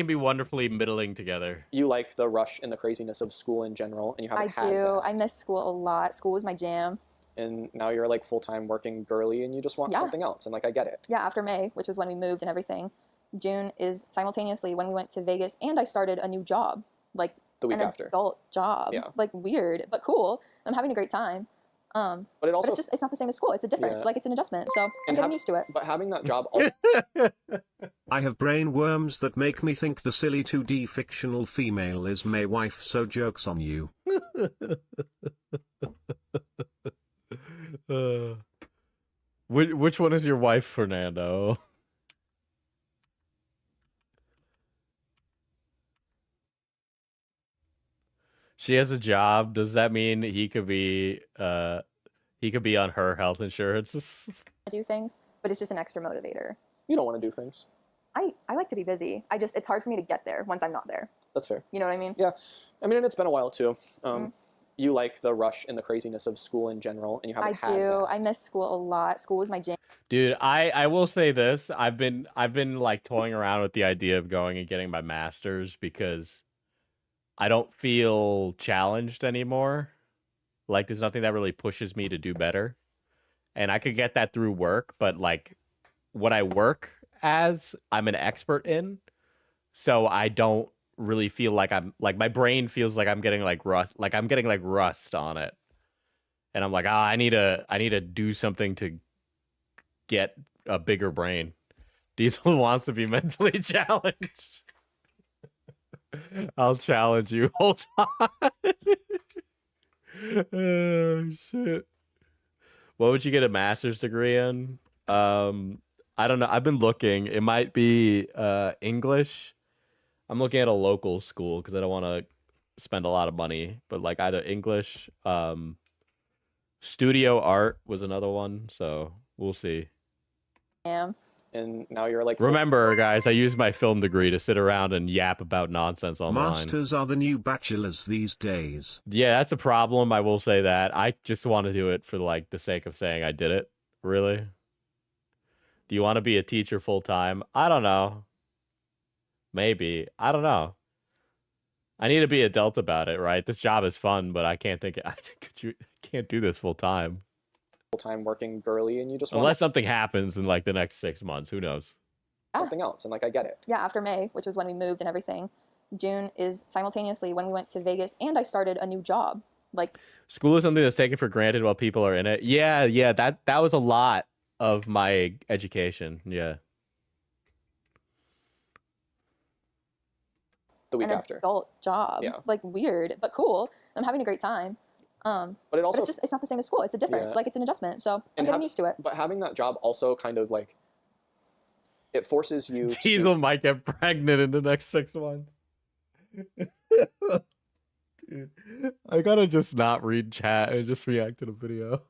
be wonderfully middling together. You like the rush and the craziness of school in general, and you I haven't had do. that. I miss school a lot. School was my jam. And now you're like full-time working girly, and you just want Yeah. something else. And like I get it. Yeah, after May, which was when we moved and everything. June is simultaneously when we went to Vegas and I started a new job. Like The week an after. adult job. Yeah. Like weird, but cool. I'm having a great time. But it But also. it's not the same as school. It's a different, Yeah. like it's an adjustment. So I'm And getting used to it. But having that job also. I have brain worms that make me think the silly 2D fictional female is my wife, so jokes on you. Which one is your wife, Fernando? She has a job. Does that mean he could be on her health insurance? Do things, but it's just an extra motivator. You don't want to do things. I like to be busy. It's hard for me to get there once I'm not there. That's fair. You know what I mean? Yeah. I mean, and it's been a while too. Mm-hmm. You like the rush and the craziness of school in general, and you haven't I had do. that. I miss school a lot. School was my jam. Dude, I will say this. I've been like toying around with the idea of going and getting my master's because I don't feel challenged anymore. Like there's nothing that really pushes me to do better. And I could get that through work, but like what I work as, I'm an expert in. So I don't really feel like I'm like my brain feels like I'm getting like rust on it. And I'm like, I need to do something to get a bigger brain. Diesel wants to be mentally challenged. I'll challenge you. Hold on. Oh shit. What would you get a master's degree in? I don't know. I've been looking. It might be English. I'm looking at a local school because I don't want to spend a lot of money. But like either English, studio art was another one. So We'll see. am. And now you're like, Remember, guys, I used my film degree to sit around and yap about nonsense online. Masters are the new bachelors these days. Yeah, that's a problem. I will say that. I just want to do it for like the sake of saying I did it. Really? Do you want to be a teacher full time? I don't know. Maybe. I don't know. I need to be adult about it, right? This job is fun, but I can't think. I can't do this full time. full-time working girly, and you just want Unless something happens in like the next 6 months. Who knows? something else. And like, I get it. Yeah, after May, which was when we moved and everything, June is simultaneously when we went to Vegas and I started a new job. Like, School is something that's taken for granted while people are in it. Yeah, that was a lot of my education. Yeah. The week an after. adult job. Yeah. Like, weird, but cool. I'm having a great time. But it But also, it's not the same as school. It's a different, Yeah. like, it's an adjustment. So I'm And getting used to it. but having that job also kind of like, it forces you Diesel to, might get pregnant in the next 6 months. Dude, I gotta just not read chat and just react to the video.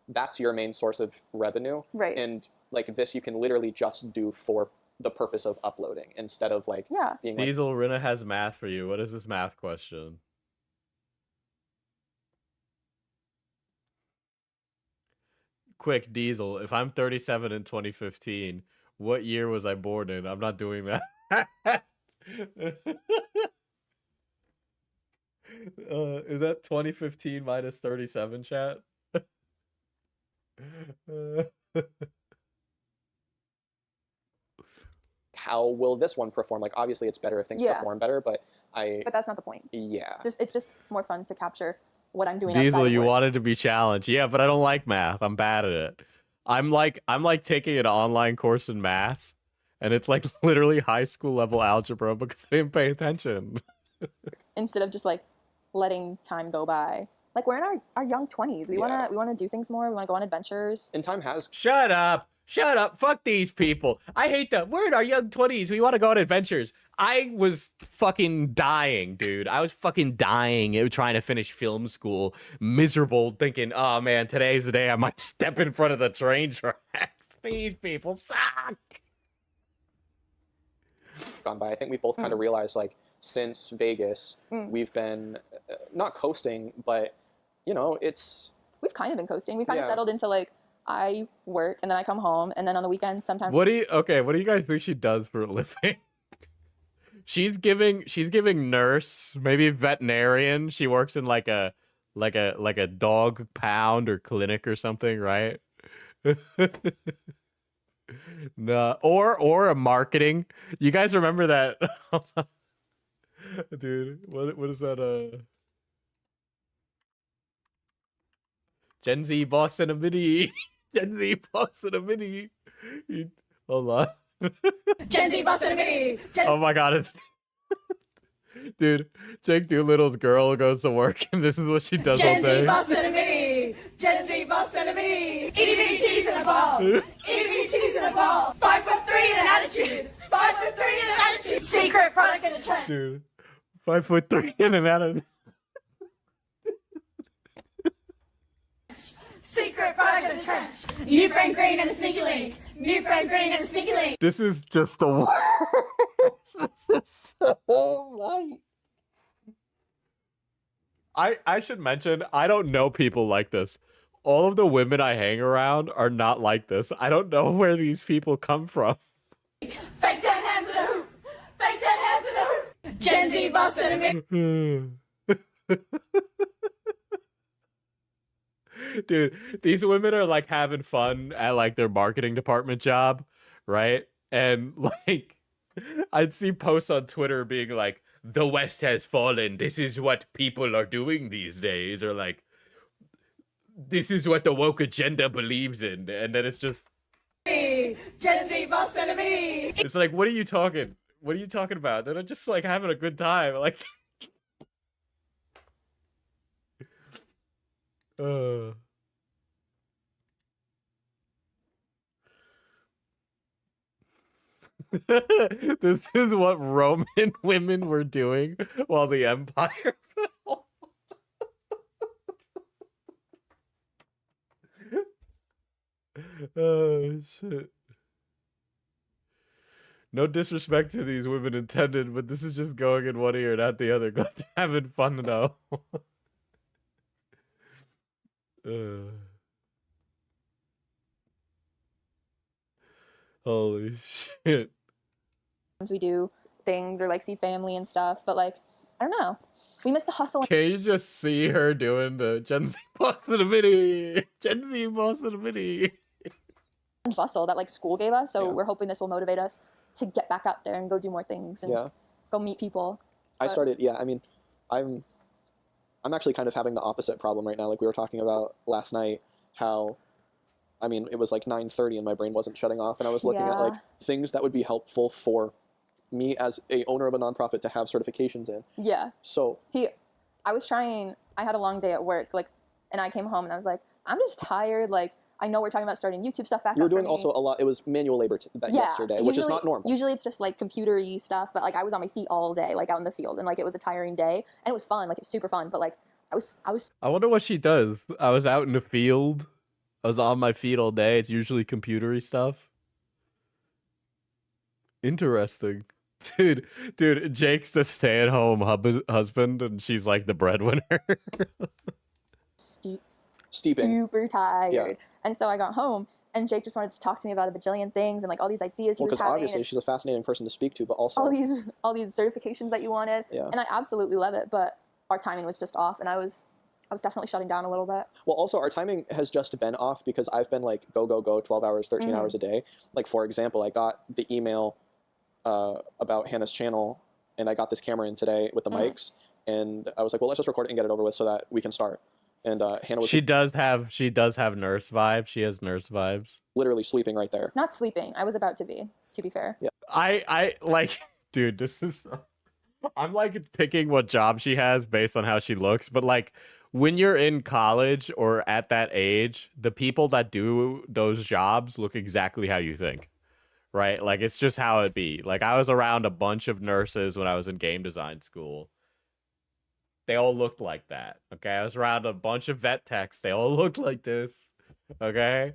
that's your main source of revenue. Right. And like this, you can literally just do for the purpose of uploading instead of like Yeah. being like, Diesel, Rina has math for you. What is this math question? Quick, Diesel, if I'm 37 in 2015, what year was I born in? I'm not doing that. Is that 2015 minus 37, chat? how will this one perform? Like, obviously it's better if things Yeah. perform better, but But that's not the point. yeah. It's just more fun to capture what I'm doing outside Diesel, of you work. wanted to be challenged. Yeah, but I don't like math. I'm bad at it. I'm like taking an online course in math, and it's like literally high school level algebra because I didn't pay attention. Instead of just like letting time go by. Like, we're in our young 20s. We Yeah. wanna do things more. We wanna go on adventures. And time has Shut up. Shut up. Fuck these people. I hate them. We're in our young 20s. We want to go on adventures. I was fucking dying, dude. I was fucking dying trying to finish film school. Miserable, thinking, oh man, today's the day I might step in front of the train tracks. These people suck. gone by. I think we've both kind of realized, like, since Vegas, we've been not coasting, but you know, it's We've kind of been coasting. We've kind of Yeah. settled into like, I work and then I come home and then on the weekend sometimes. What do you guys think she does for a living? She's giving nurse, maybe veterinarian. She works in like a dog pound or clinic or something, right? No, or a marketing. You guys remember that? Dude, what is that? Gen Z boss in a mini. Gen Z boss in a mini. Hold on. Gen Z boss in a mini. Oh my god, it's dude. Jake Doolittle's girl goes to work and this is what she does all Gen Z day. boss in a mini. Gen Z boss in a mini. Itty bitty titties in a ball. Itty bitty titties in a ball. 5'3" and an attitude. 5'3" and an attitude. Secret product in the trend. Dude, 5'3" in and out of. Secret product in the trench. New friend green and a sneaky link. New friend green and a sneaky link. This is just the worst. This is so light. I should mention, I don't know people like this. All of the women I hang around are not like this. I don't know where these people come from. Fake 10 hands in a hoop. Fake 10 hands in a hoop. Gen Z boss in a mini. Dude, these women are like having fun at like their marketing department job, right? And like I'd see posts on Twitter being like, the West has fallen. This is what people are doing these days, or like this is what the woke agenda believes in. And then it's just Gen Z boss in a mini. it's like, what are you talking about? They're just like having a good time. Like This is what Roman women were doing while the empire fell. Oh shit. No disrespect to these women intended, but this is just going in one ear and out the other. Glad you're having fun though. Holy shit. We do things or like see family and stuff, but like, I don't know. We miss the hustle Can you just see her doing the Gen Z boss of the mini? Gen Z boss of the mini. and bustle that like school gave us. So Yeah. we're hoping this will motivate us to get back out there and go do more things and Yeah. go meet people. I started, yeah, I mean, I'm actually kind of having the opposite problem right now. Like we were talking about last night, how, I mean, it was like 9:30 and my brain wasn't shutting off, and I was looking at like Yeah. things that would be helpful for me as a owner of a nonprofit to have certifications in. Yeah. So I was trying, I had a long day at work, like, and I came home and I was like, I'm just tired. Like, I know we're talking about starting YouTube stuff back you were up for doing me. also a lot. It was manual labor yesterday, which is not normal. Usually it's just like computer-y stuff, but like I was on my feet all day, like out in the field, and like it was a tiring day, and it was fun, like it was super fun, but like I was I wonder what she does. I was out in the field. I was on my feet all day. It's usually computery stuff. Interesting. Dude, Jake's the stay-at-home husband, and she's like the breadwinner. Steeping. super tired. Yeah. And so I got home, and Jake just wanted to talk to me about a bajillion things and like all these ideas he Well, was because having. obviously and she's a fascinating person to speak to, but also all these certifications that you wanted. Yeah. And I absolutely love it, but our timing was just off, and I was definitely shutting down a little bit. Well, also our timing has just been off because I've been like go 12 hours, 13 Mhm. hours a day. Like for example, I got the email about Hannah's channel, and I got this camera in today with the mics, and I was like, well, let's just record it and get it over with so that we can start. And Hannah was She does have nurse vibes. She has nurse vibes. literally sleeping right there. Not sleeping. I was about to be fair. Yeah. I like, dude, this is, I'm like picking what job she has based on how she looks, but like when you're in college or at that age, the people that do those jobs look exactly how you think, right? Like it's just how it be. Like I was around a bunch of nurses when I was in game design school. They all looked like that. Okay. I was around a bunch of vet techs. They all looked like this. Okay.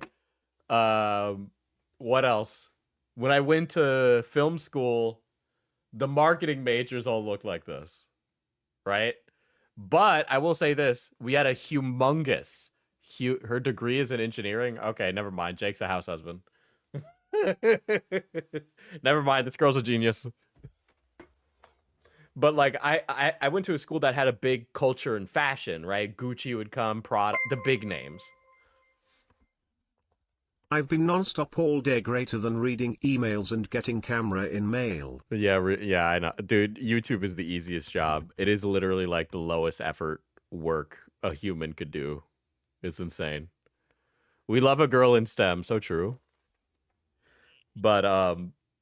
What else? When I went to film school, the marketing majors all looked like this. Right? But I will say this. We had a humongous her degree is in engineering. Okay, never mind. Jake's a house husband. Never mind. This girl's a genius. But like I went to a school that had a big culture and fashion, right? Gucci would come, Prada, the big names. I've been non-stop all day, greater than reading emails and getting camera in mail. Yeah, yeah, I know. Dude, YouTube is the easiest job. It is literally like the lowest effort work a human could do. It's insane. We love a girl in STEM, so true. But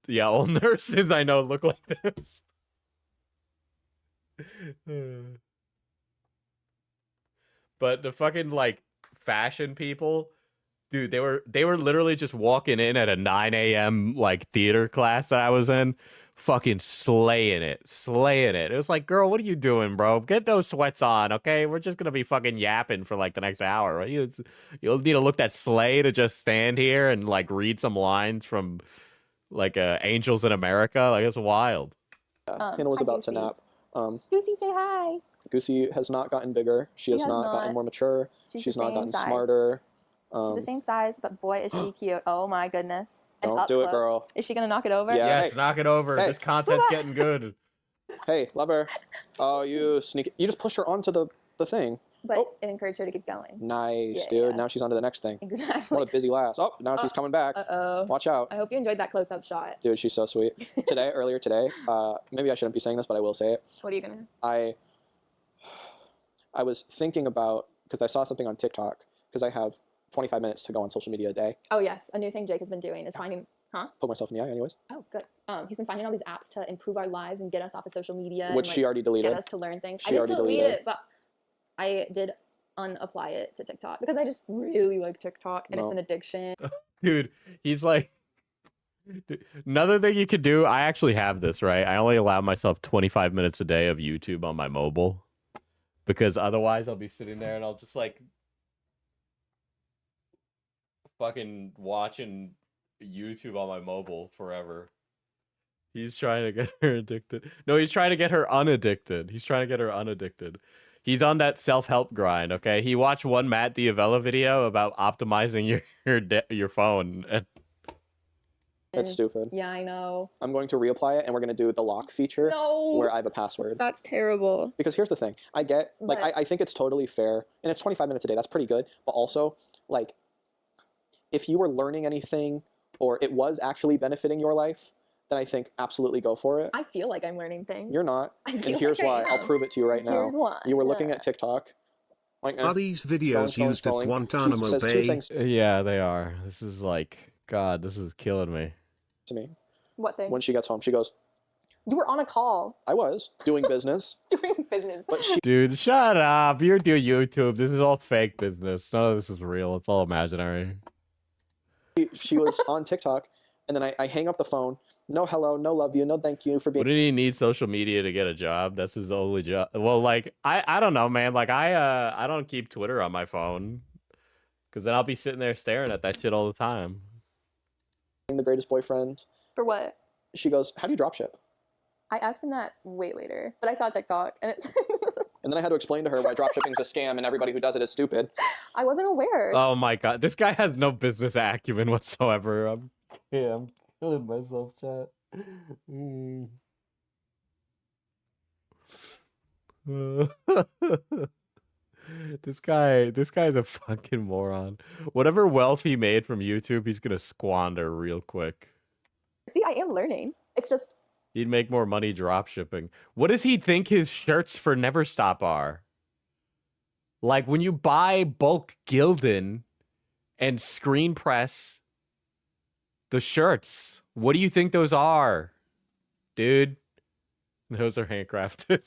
yeah, all nurses I know look like this. But the fucking like fashion people, dude, they were literally just walking in at a 9 a.m. like theater class that I was in, fucking slaying it. It was like, girl, what are you doing, bro? Get those sweats on, okay? We're just gonna be fucking yapping for like the next hour, right? You'll need to look that slay to just stand here and like read some lines from like Angels in America. Like it's wild. Hannah was hi, about to Goosey. nap. Goosey, say hi. Goosey has not gotten bigger. She has not gotten more mature. She's the not same gotten size. smarter. She's the same size, but boy, is she cute. Oh my goodness. And Don't up do it, close. girl. Is she gonna knock it over? Yeah. Yes, Hey. knock it over. Hey. This content's getting good. Hey, lover. Oh, you sneak. You just push her onto the thing. But Oh. it encouraged her to keep going. Nice, Yeah, dude. yeah. Now she's on to the next thing. Exactly. What a busy lass. Oh, now she's coming back. Uh-oh. Watch out. I hope you enjoyed that close-up shot. Dude, she's so sweet. Earlier today, maybe I shouldn't be saying this, but I will say it. What are you gonna? I was thinking about, because I saw something on TikTok, because I have 25 minutes to go on social media a day. Oh yes, a new thing Jake has been doing is finding. Poke myself in the eye, anyways. Oh, good. He's been finding all these apps to improve our lives and get us off of social media. Which and, she already deleted. Get us to learn things. She I didn't already delete deleted. it, but I did unapply it to TikTok because I just really like TikTok and it's No. an addiction. Dude, he's like, another thing you could do, I actually have this, right? I only allow myself 25 minutes a day of YouTube on my mobile because otherwise I'll be sitting there and I'll just like fucking watching YouTube on my mobile forever. He's trying to get her addicted. No, he's trying to get her unaddicted. He's trying to get her unaddicted. He's on that self-help grind, okay? He watched one Matt Diavella video about optimizing your phone. And It's stupid. Yeah, I know. I'm going to reapply it, and we're going to do the lock feature No. where I have a password. That's terrible. Because here's the thing. I get, like, But- I think it's totally fair, and it's 25 minutes a day. That's pretty good. But also, like, if you were learning anything or it was actually benefiting your life, then I think absolutely go for it. I feel like I'm learning things. You're not. I And feel here's like I why. I'll am. prove it to you right now. Here's why. You were looking Yeah. at TikTok. Like, Are these videos used at Guantanamo she says Bay? two things yeah, they are. This is like, God, this is killing me. to me. What thing? When she gets home, she goes, You were on a call I was doing business. doing business. But she Dude, shut up. You're doing YouTube. This is all fake business. None of this is real. It's all imaginary. was on TikTok, and then I hang up the phone. No hello, no love you, no thank you for being. Wouldn't he need social media to get a job? That's his only job. Well, like, I don't know, man. Like, I don't keep Twitter on my phone. Because then I'll be sitting there staring at that shit all the time. The greatest boyfriend. For what? She goes, how do you dropship? I asked him that way later, but I saw TikTok and it's. And then I had to explain to her why dropshipping is a scam and everybody who does it is stupid. I wasn't aware. Oh my God. This guy has no business acumen whatsoever. I'm killing myself, chat. This guy's a fucking moron. Whatever wealth he made from YouTube, he's gonna squander real quick. See, I am learning. It's just He'd make more money drop shipping. What does he think his shirts for Never Stop are? Like, when you buy bulk Gildan and screen press the shirts, what do you think those are? Dude, those are handcrafted.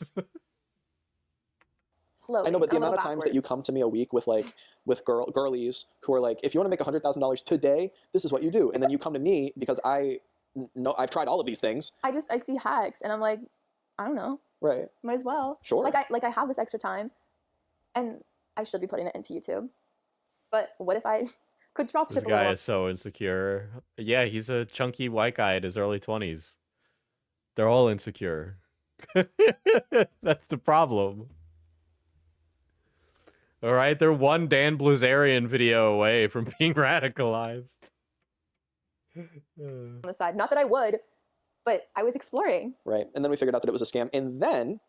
slowly. I know, but the a little amount of times that you backwards. come to me a week with girlies who are like, if you want to make $100,000 today, this is what you do. And then you come to me because I know I've tried all of these things. I see hacks and I'm like, I don't know. Right. Might as well. Sure. Like I have this extra time and I should be putting it into YouTube. But what if I could drop This ship a guy little? is so insecure. Yeah, he's a chunky white guy in his early 20s. They're all insecure. That's the problem. All right, they're one Dan Blazarian video away from being radicalized. On the side. Not that I would, but I was exploring. Right. And then we figured out that it was a scam. And then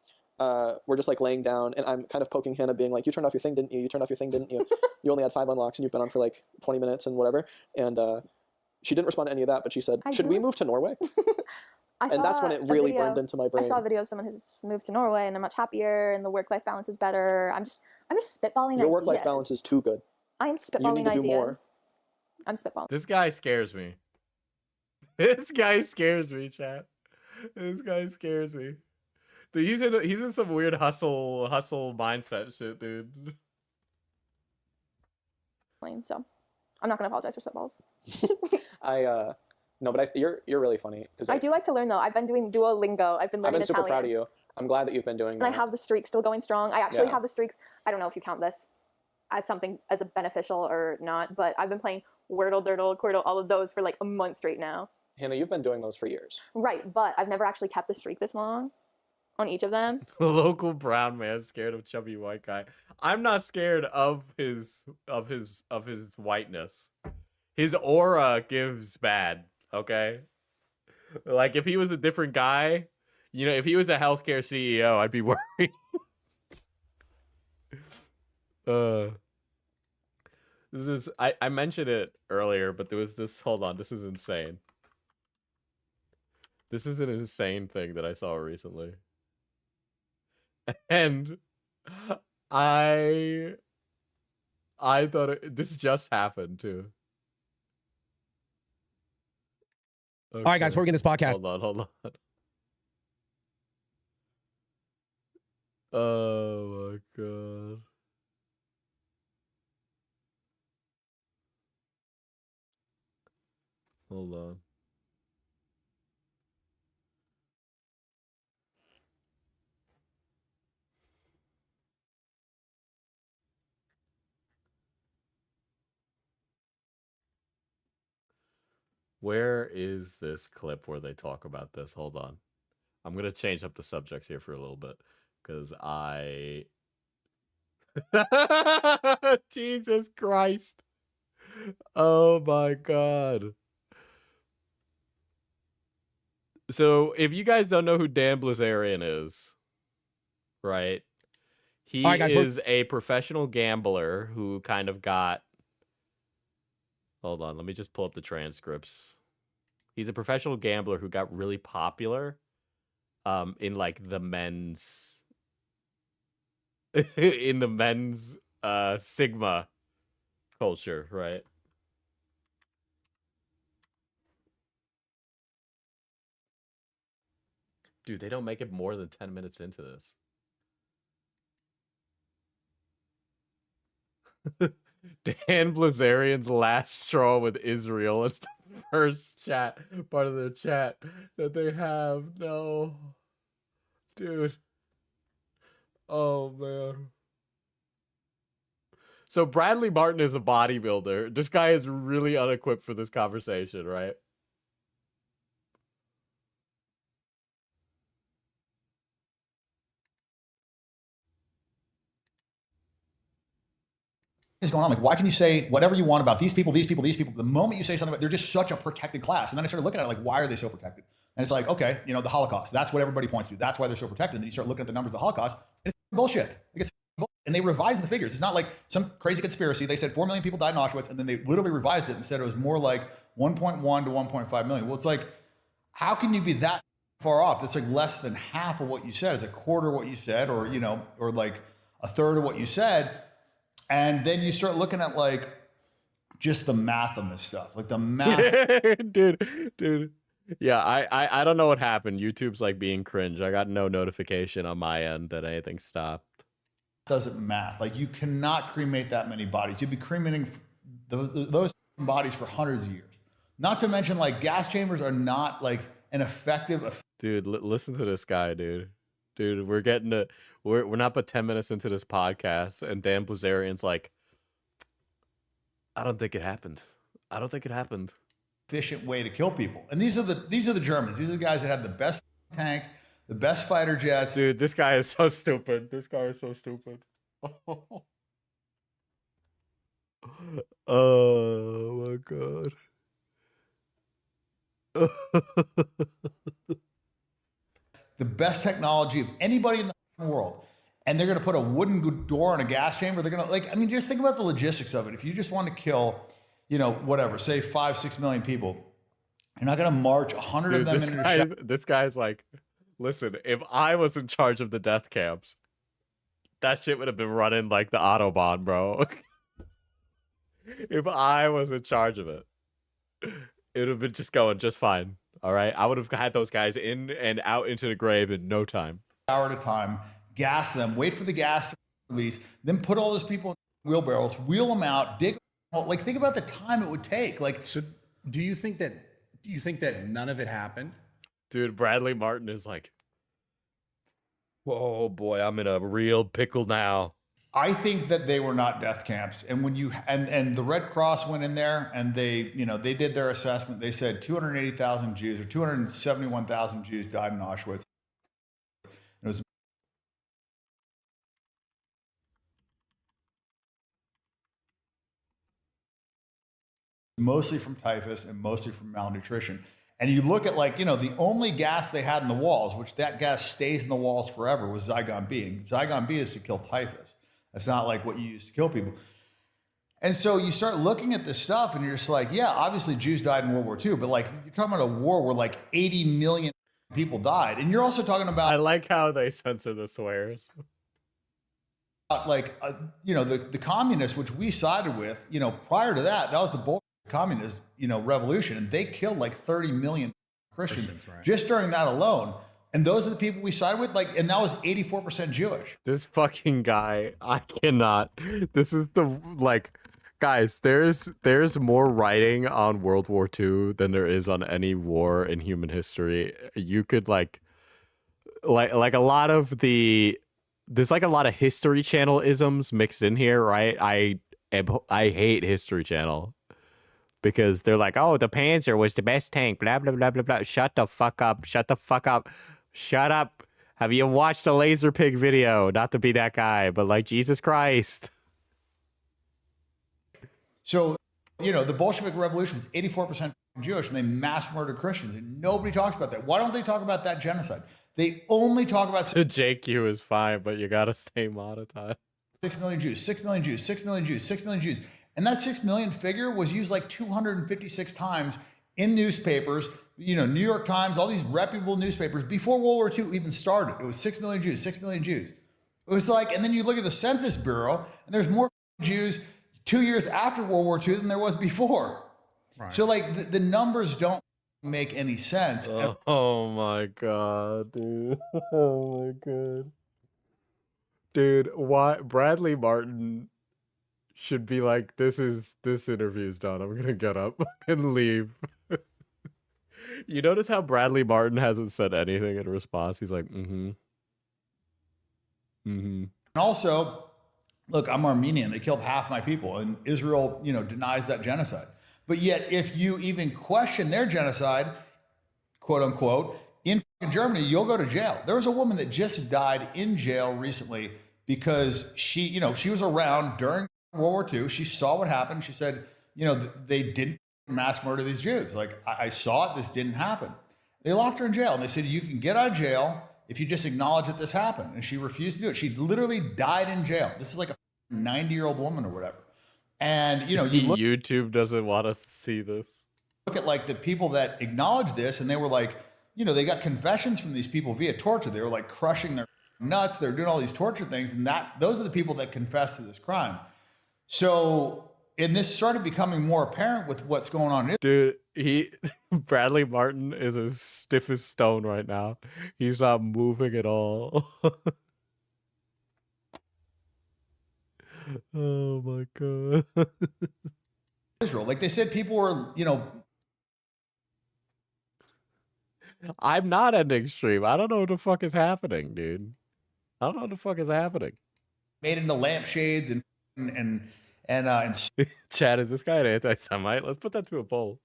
we're just like laying down and I'm kind of poking Hannah being like, you turned off your thing, didn't you? You turned off your thing, didn't you? You only had 5 unlocks and you've been on for like 20 minutes and whatever. And she didn't respond to any of that, but she said, I should do we lis- move to Norway? And that's when it really burned into my brain. I saw a video of someone who's moved to Norway and they're much happier and the work-life balance is better. I'm just spitballing Your ideas. work-life balance is too good. I am spitballing need to do ideas. more. I'm spitballing. This guy scares me. This guy scares me, chat. This guy scares me. Dude, he's in some weird hustle mindset shit, dude. So I'm not gonna apologize for spitballs. No, but you're really funny because I do like to learn though. I've been doing Duolingo. I've been I've learning been super Italian. proud of you. I'm glad that you've been doing And that. I have the streak still going strong. I actually Yeah. have the streaks. I don't know if you count this as something as a beneficial or not, but I've been playing Wordle, Dirtle, Quirtle, all of those for like a month straight now. Hannah, you've been doing those for years. Right, but I've never actually kept the streak this long on each of them. The local brown man scared of chubby white guy. I'm not scared of his whiteness. His aura gives bad, okay? Like if he was a different guy, you know, if he was a healthcare CEO, I'd be worried. This is I mentioned it earlier, but there was this, hold on, this is insane. This is an insane thing that I saw recently. And I thought this just happened too. All right, guys, before we get this podcast. Hold on. Oh my God. Hold on. Where is this clip where they talk about this? Hold on. I'm going to change up the subjects here for a little bit because I... Jesus Christ. Oh my God. So if you guys don't know who Dan Blazarian is, right? He is a professional gambler who kind of got... Hold on, let me just pull up the transcripts. He's a professional gambler who got really popular in like the men's in the men's Sigma culture, right? Dude, they don't make it more than 10 minutes into this. Dan Blazarian's last straw with Israel. It's the first chat, part of their chat that they have. No. Dude. Oh, man. So Bradley Martin is a bodybuilder. This guy is really unequipped for this conversation, right? Is going on? Like, why can you say whatever you want about these people, these people, these people? The moment you say something about, they're just such a protected class. And then I started looking at it like, why are they so protected? And it's like, okay, you know, the Holocaust. That's what everybody points to. That's why they're so protected. And then you start looking at the numbers of the Holocaust, and it's bullshit. And they revised the figures. It's not like some crazy conspiracy. They said 4 million people died in Auschwitz, and then they literally revised it and said it was more like 1.1 to 1.5 million. Well, it's like, how can you be that far off? That's like less than half of what you said. It's a quarter of what you said, or, you know, or like a third of what you said. And then you start looking at like just the math on this stuff, like the math. dude. Yeah, I don't know what happened. YouTube's like being cringe. I got no notification on my end that anything stopped. Doesn't math. Like, you cannot cremate that many bodies. You'd be cremating those bodies for hundreds of years. Not to mention, like, gas chambers are not like an effective. Dude, listen to this guy, dude. Dude, we're getting to we're not but 10 minutes into this podcast, and Dan Blazarian's like, I don't think it happened. I don't think it happened. Efficient way to kill people. And these are the Germans. These are the guys that have the best tanks, the best fighter jets. Dude, this guy is so stupid. This guy is so stupid. Oh my God. The best technology of anybody in the world. And they're going to put a wooden door in a gas chamber. They're going to, like, I mean, just think about the logistics of it. If you just want to kill, you know, whatever, say 5-6 million people, you're not going to march 100 of them into a shop. This guy's like, listen, if I was in charge of the death camps, that shit would have been running like the Autobahn, bro. If I was in charge of it, it would have been just going just fine. All right. I would have had those guys in and out into the grave in no time. Hour at a time, gas them, wait for the gas to release, then put all those people in wheelbarrows, wheel them out, dig. Like, think about the time it would take. Like, so do you think that none of it happened? Dude, Bradley Martin is like, oh boy, I'm in a real pickle now. I think that they were not death camps. And when you, and the Red Cross went in there and they, you know, they did their assessment. They said 280,000 Jews or 271,000 Jews died in Auschwitz. It was mostly from typhus and mostly from malnutrition. And you look at, like, you know, the only gas they had in the walls, which that gas stays in the walls forever, was Zygon B. And Zygon B is to kill typhus. That's not like what you use to kill people. And so you start looking at this stuff and you're just like, yeah, obviously Jews died in World War II, but like, you're talking about a war where like 80 million people died. And you're also talking about, I like how they censor the swears. Like, you know, the communists, which we sided with, you know, prior to that was the Bolshevik communist, you know, revolution. And they killed like 30 million Christians right, just during that alone. And those are the people we sided with, like, and that was 84% Jewish. This fucking guy, I cannot. This is the, like, guys, there's more writing on World War II than there is on any war in human history. You could like a lot of there's like a lot of History Channel isms mixed in here, right? I hate History Channel. because they're like, oh, the Panzer was the best tank, blah, blah, blah, blah, blah. Shut the fuck up. Shut the fuck up. Shut up. Have you watched a Laser Pig video? Not to be that guy, but like, Jesus Christ. So, the Bolshevik Revolution was 84% Jewish, and they mass murdered Christians. And nobody talks about that. Why don't they talk about that genocide? They only talk about JQ is fine, but you gotta stay monetized. 6 million Jews, 6 million Jews, 6 million Jews, 6 million Jews. And that 6 million figure was used like 256 times in newspapers, New York Times, all these reputable newspapers before World War II even started. It was 6 million Jews, 6 million Jews. It was like, and then you look at the Census Bureau, and there's more Jews 2 years after World War II than there was before. Right. So like the numbers don't make any sense. Oh my God, dude. Oh my God. Dude, why Bradley Martin should be like, this interview's done. I'm gonna get up and leave. You notice how Bradley Martin hasn't said anything in response? He's like, mm-hmm. Mm-hmm. And also, look, I'm Armenian. They killed half my people, and Israel, denies that genocide. But yet, if you even question their genocide, quote unquote, in Germany, you'll go to jail. There was a woman that just died in jail recently because she was around during World War II. She saw what happened. She said, they didn't mass murder these Jews. Like, I saw it. This didn't happen. They locked her in jail, and they said, you can get out of jail if you just acknowledge that this happened. And she refused to do it. She literally died in jail. This is like a 90-year-old woman or whatever. And, YouTube doesn't want us to see this. Look at like the people that acknowledge this, and they were like, they got confessions from these people via torture. They were like crushing their nuts. They're doing all these torture things. And those are the people that confess to this crime. So, and this started becoming more apparent with what's going on. Dude, Bradley Martin is as stiff as stone right now. He's not moving at all. Oh my God. Israel, like they said, people were, I'm not ending stream. I don't know what the fuck is happening, dude. I don't know what the fuck is happening. Made into lampshades and Chad, is this guy an anti-Semite? Let's put that to a poll.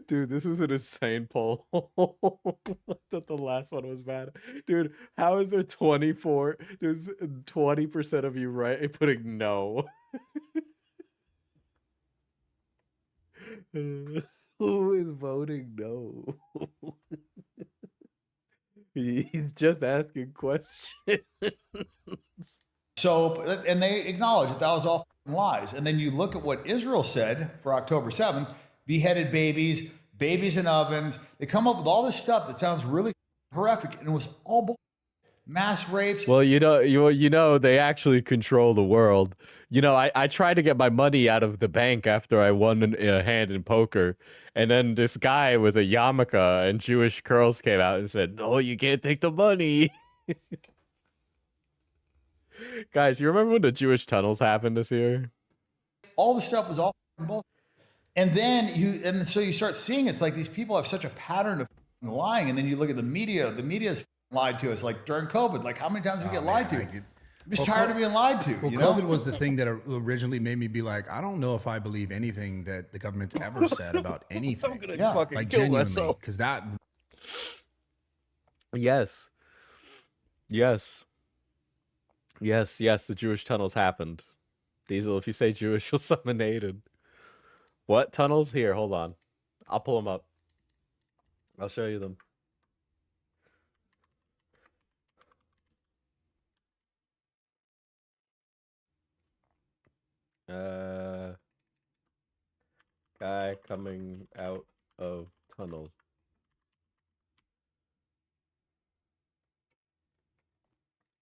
Dude, this is an insane poll. I thought the last one was bad. Dude, how is there 24? There's 20% of you right putting no. Who is voting no? He's just asking questions. So, and they acknowledge that was all lies. And then you look at what Israel said for October 7th, beheaded babies, babies in ovens. They come up with all this stuff that sounds really horrific, and it was all bullshit. Mass rapes. Well, they actually control the world. I tried to get my money out of the bank after I won a hand in poker, and then this guy with a yarmulke and Jewish curls came out and said, "No, you can't take the money." Guys, you remember when the Jewish tunnels happened this year? All the stuff was all bullshit. And then so you start seeing it's like these people have such a pattern of lying, and then you look at the media. The media's lied to us, like during COVID. Like, how many times we get lied to? I'm just tired of being lied to. Well, COVID was the thing that originally made me be like, I don't know if I believe anything that the government's ever said about anything. I'm gonna fucking like kill genuinely, myself. because that. Yes. The Jewish tunnels happened. Diesel, if you say Jewish, you'll summon Aiden. What tunnels? Here, hold on. I'll pull them up. I'll show you them. Guy coming out of tunnel.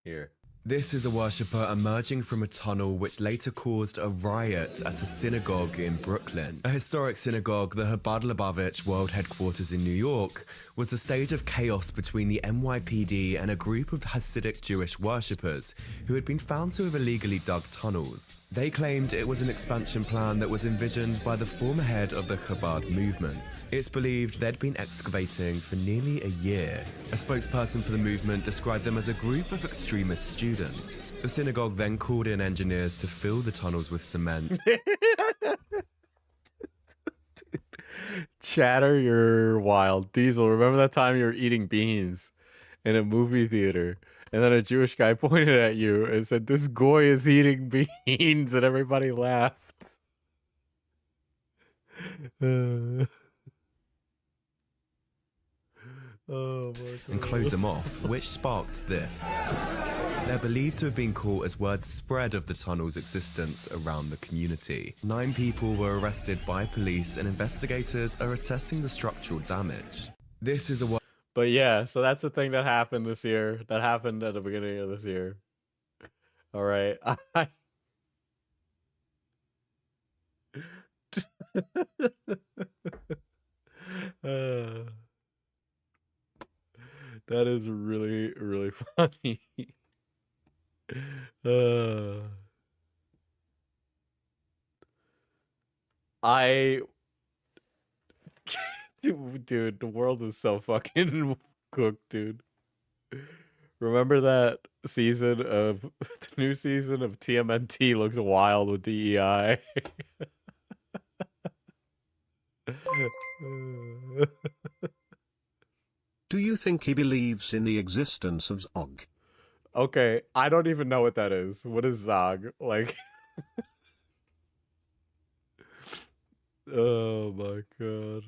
Here. This is a worshipper emerging from a tunnel which later caused a riot at a synagogue in Brooklyn. A historic synagogue, the Chabad Lubavitch World Headquarters in New York, was a stage of chaos between the NYPD and a group of Hasidic Jewish worshippers who had been found to have illegally dug tunnels. They claimed it was an expansion plan that was envisioned by the former head of the Chabad movement. It's believed they'd been excavating for nearly a year. A spokesperson for the movement described them as a group of extremist students. The synagogue then called in engineers to fill the tunnels with cement. Chatter, you're wild. Diesel, remember that time you were eating beans in a movie theater and then a Jewish guy pointed at you and said, "This goy is eating beans," and everybody laughed. Oh my God. And closed them off, which sparked this. They're believed to have been caught as word spread of the tunnel's existence around the community. 9 people were arrested by police and investigators are assessing the structural damage. This is a... But yeah, so that's the thing that happened this year. That happened at the beginning of this year. All right. That is really, really funny. Dude, the world is so fucking cooked, dude. Remember that season of the new season of TMNT looks wild with DEI. Do you think he believes in the existence of Zog? Okay, I don't even know what that is. What is Zog? Like... Oh my God.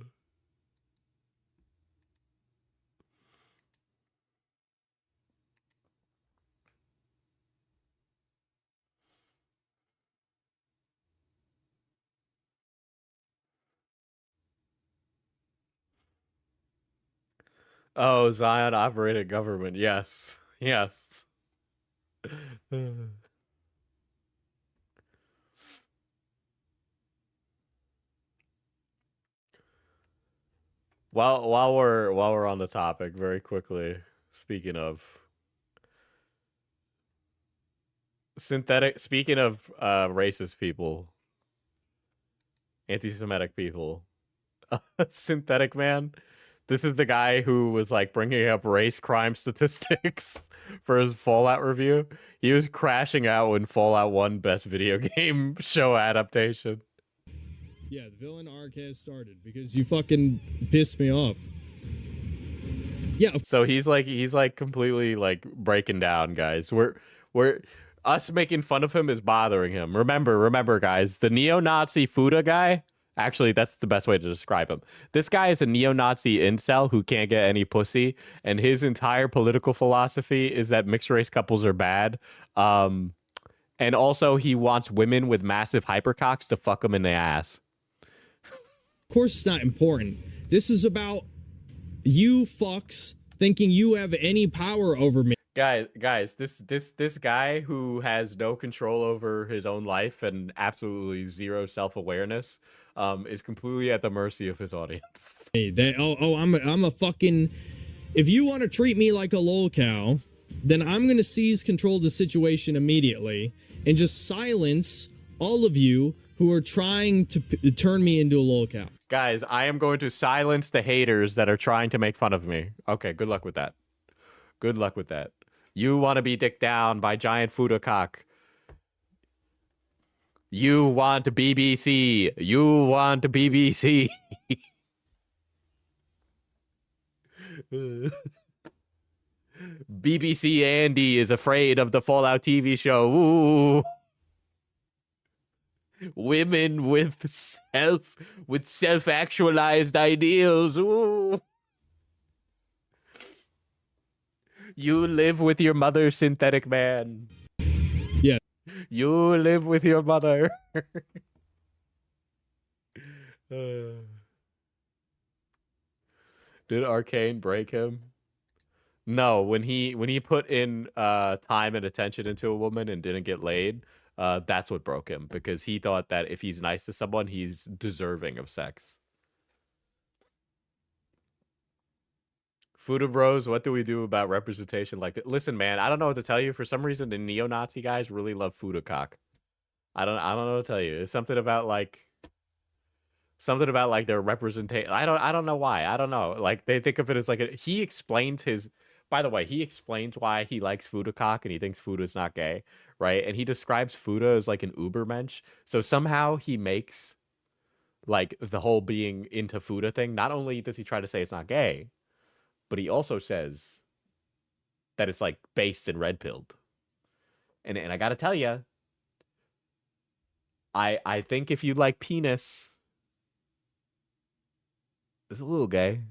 Oh, Zion operated government. Yes. Yes. While we're on the topic, very quickly, speaking of racist people, anti-Semitic people, Synthetic Man. This is the guy who was like bringing up race crime statistics for his Fallout review. He was crashing out when Fallout 1 best video game show adaptation. Yeah, the villain arc has started because you fucking pissed me off. Yeah. So he's like completely like breaking down, guys. We're us making fun of him is bothering him. Remember, guys, the neo-Nazi Fuda guy. Actually, that's the best way to describe him. This guy is a neo-Nazi incel who can't get any pussy, and his entire political philosophy is that mixed race couples are bad. And also he wants women with massive hypercocks to fuck him in the ass. Of course it's not important. This is about you fucks thinking you have any power over me. Guys, this guy who has no control over his own life and absolutely zero self-awareness is completely at the mercy of his audience. Hey, I'm a fucking... If you want to treat me like a lolcow, then I'm going to seize control of the situation immediately and just silence all of you who are trying to turn me into a lolcow. Guys, I am going to silence the haters that are trying to make fun of me. Okay, good luck with that. Good luck with that. You want to be dicked down by giant Fuda cock. You want BBC. You want BBC. BBC Andy is afraid of the Fallout TV show. Ooh. Women with self-actualized ideals. Ooh. You live with your mother, Synthetic Man. Yeah. You live with your mother. Did Arcane break him? No, when he put in time and attention into a woman and didn't get laid, that's what broke him, because he thought that if he's nice to someone, he's deserving of sex. Fuda bros, what do we do about representation like that? Listen, man, I don't know what to tell you. For some reason, the neo-Nazi guys really love Fuda cock. I don't know what to tell you. It's something about like their representation. I don't know why. I don't know. Like they think of it as like he explained his. By the way, he explains why he likes Fuda cock and he thinks Fuda is not gay, right? And he describes Fuda as like an Ubermensch. So somehow he makes like the whole being into Fuda thing. Not only does he try to say it's not gay, but he also says that it's like based and red pilled. And I gotta tell you, I think if you like penis, it's a little gay.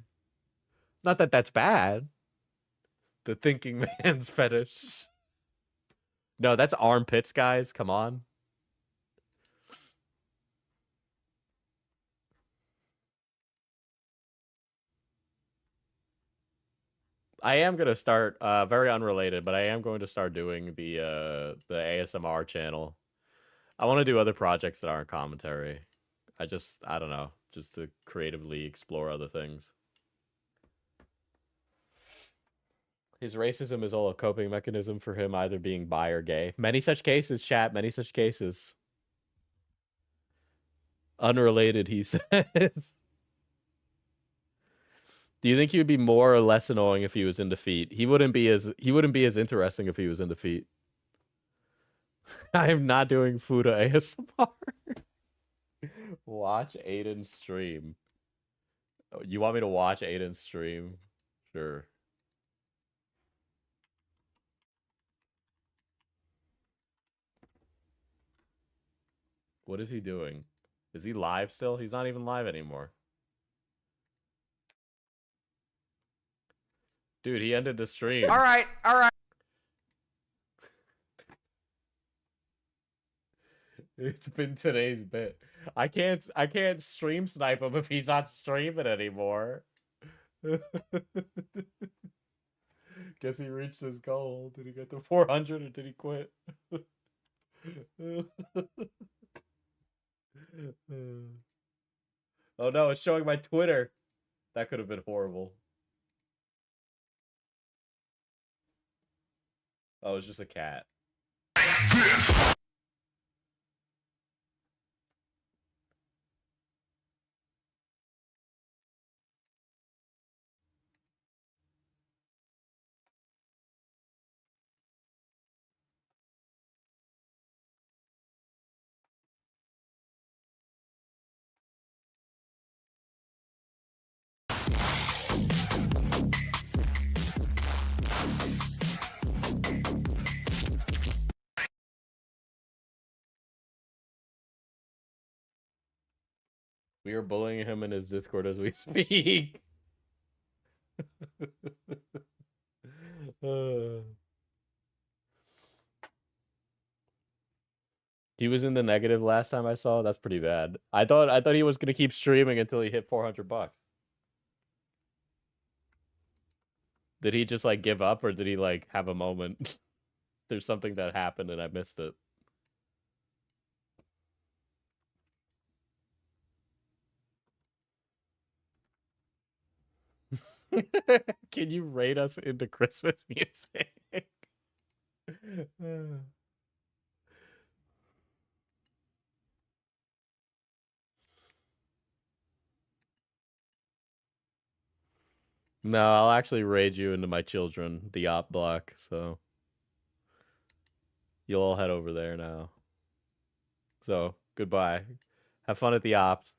Not that that's bad. The thinking man's fetish. No, that's armpits, guys. Come on. I am gonna start very unrelated, but I am going to start doing the ASMR channel. I want to do other projects that aren't commentary. I don't know, just to creatively explore other things. His racism is all a coping mechanism for him either being bi or gay. Many such cases, chat, many such cases. Unrelated, he says. Do you think he would be more or less annoying if he was in defeat? He wouldn't be as interesting if he was in defeat. I am not doing Fuda ASMR. Watch Aiden stream. Oh, you want me to watch Aiden stream? Sure. What is he doing? Is he live still? He's not even live anymore. Dude, he ended the stream. All right. It's been today's bit. I can't stream snipe him if he's not streaming anymore. Guess he reached his goal. Did he get to 400 or did he quit? Oh no, it's showing my Twitter. That could have been horrible. Oh, it's just a cat. We are bullying him in his Discord as we speak. He was in the negative last time I saw. That's pretty bad. I thought he was gonna keep streaming until he hit 400 bucks. Did he just like give up, or did he like have a moment? There's something that happened and I missed it. Can you rate us into Christmas music? No, I'll actually raid you into my children, the op block, so you'll all head over there now. So, goodbye. Have fun at the ops.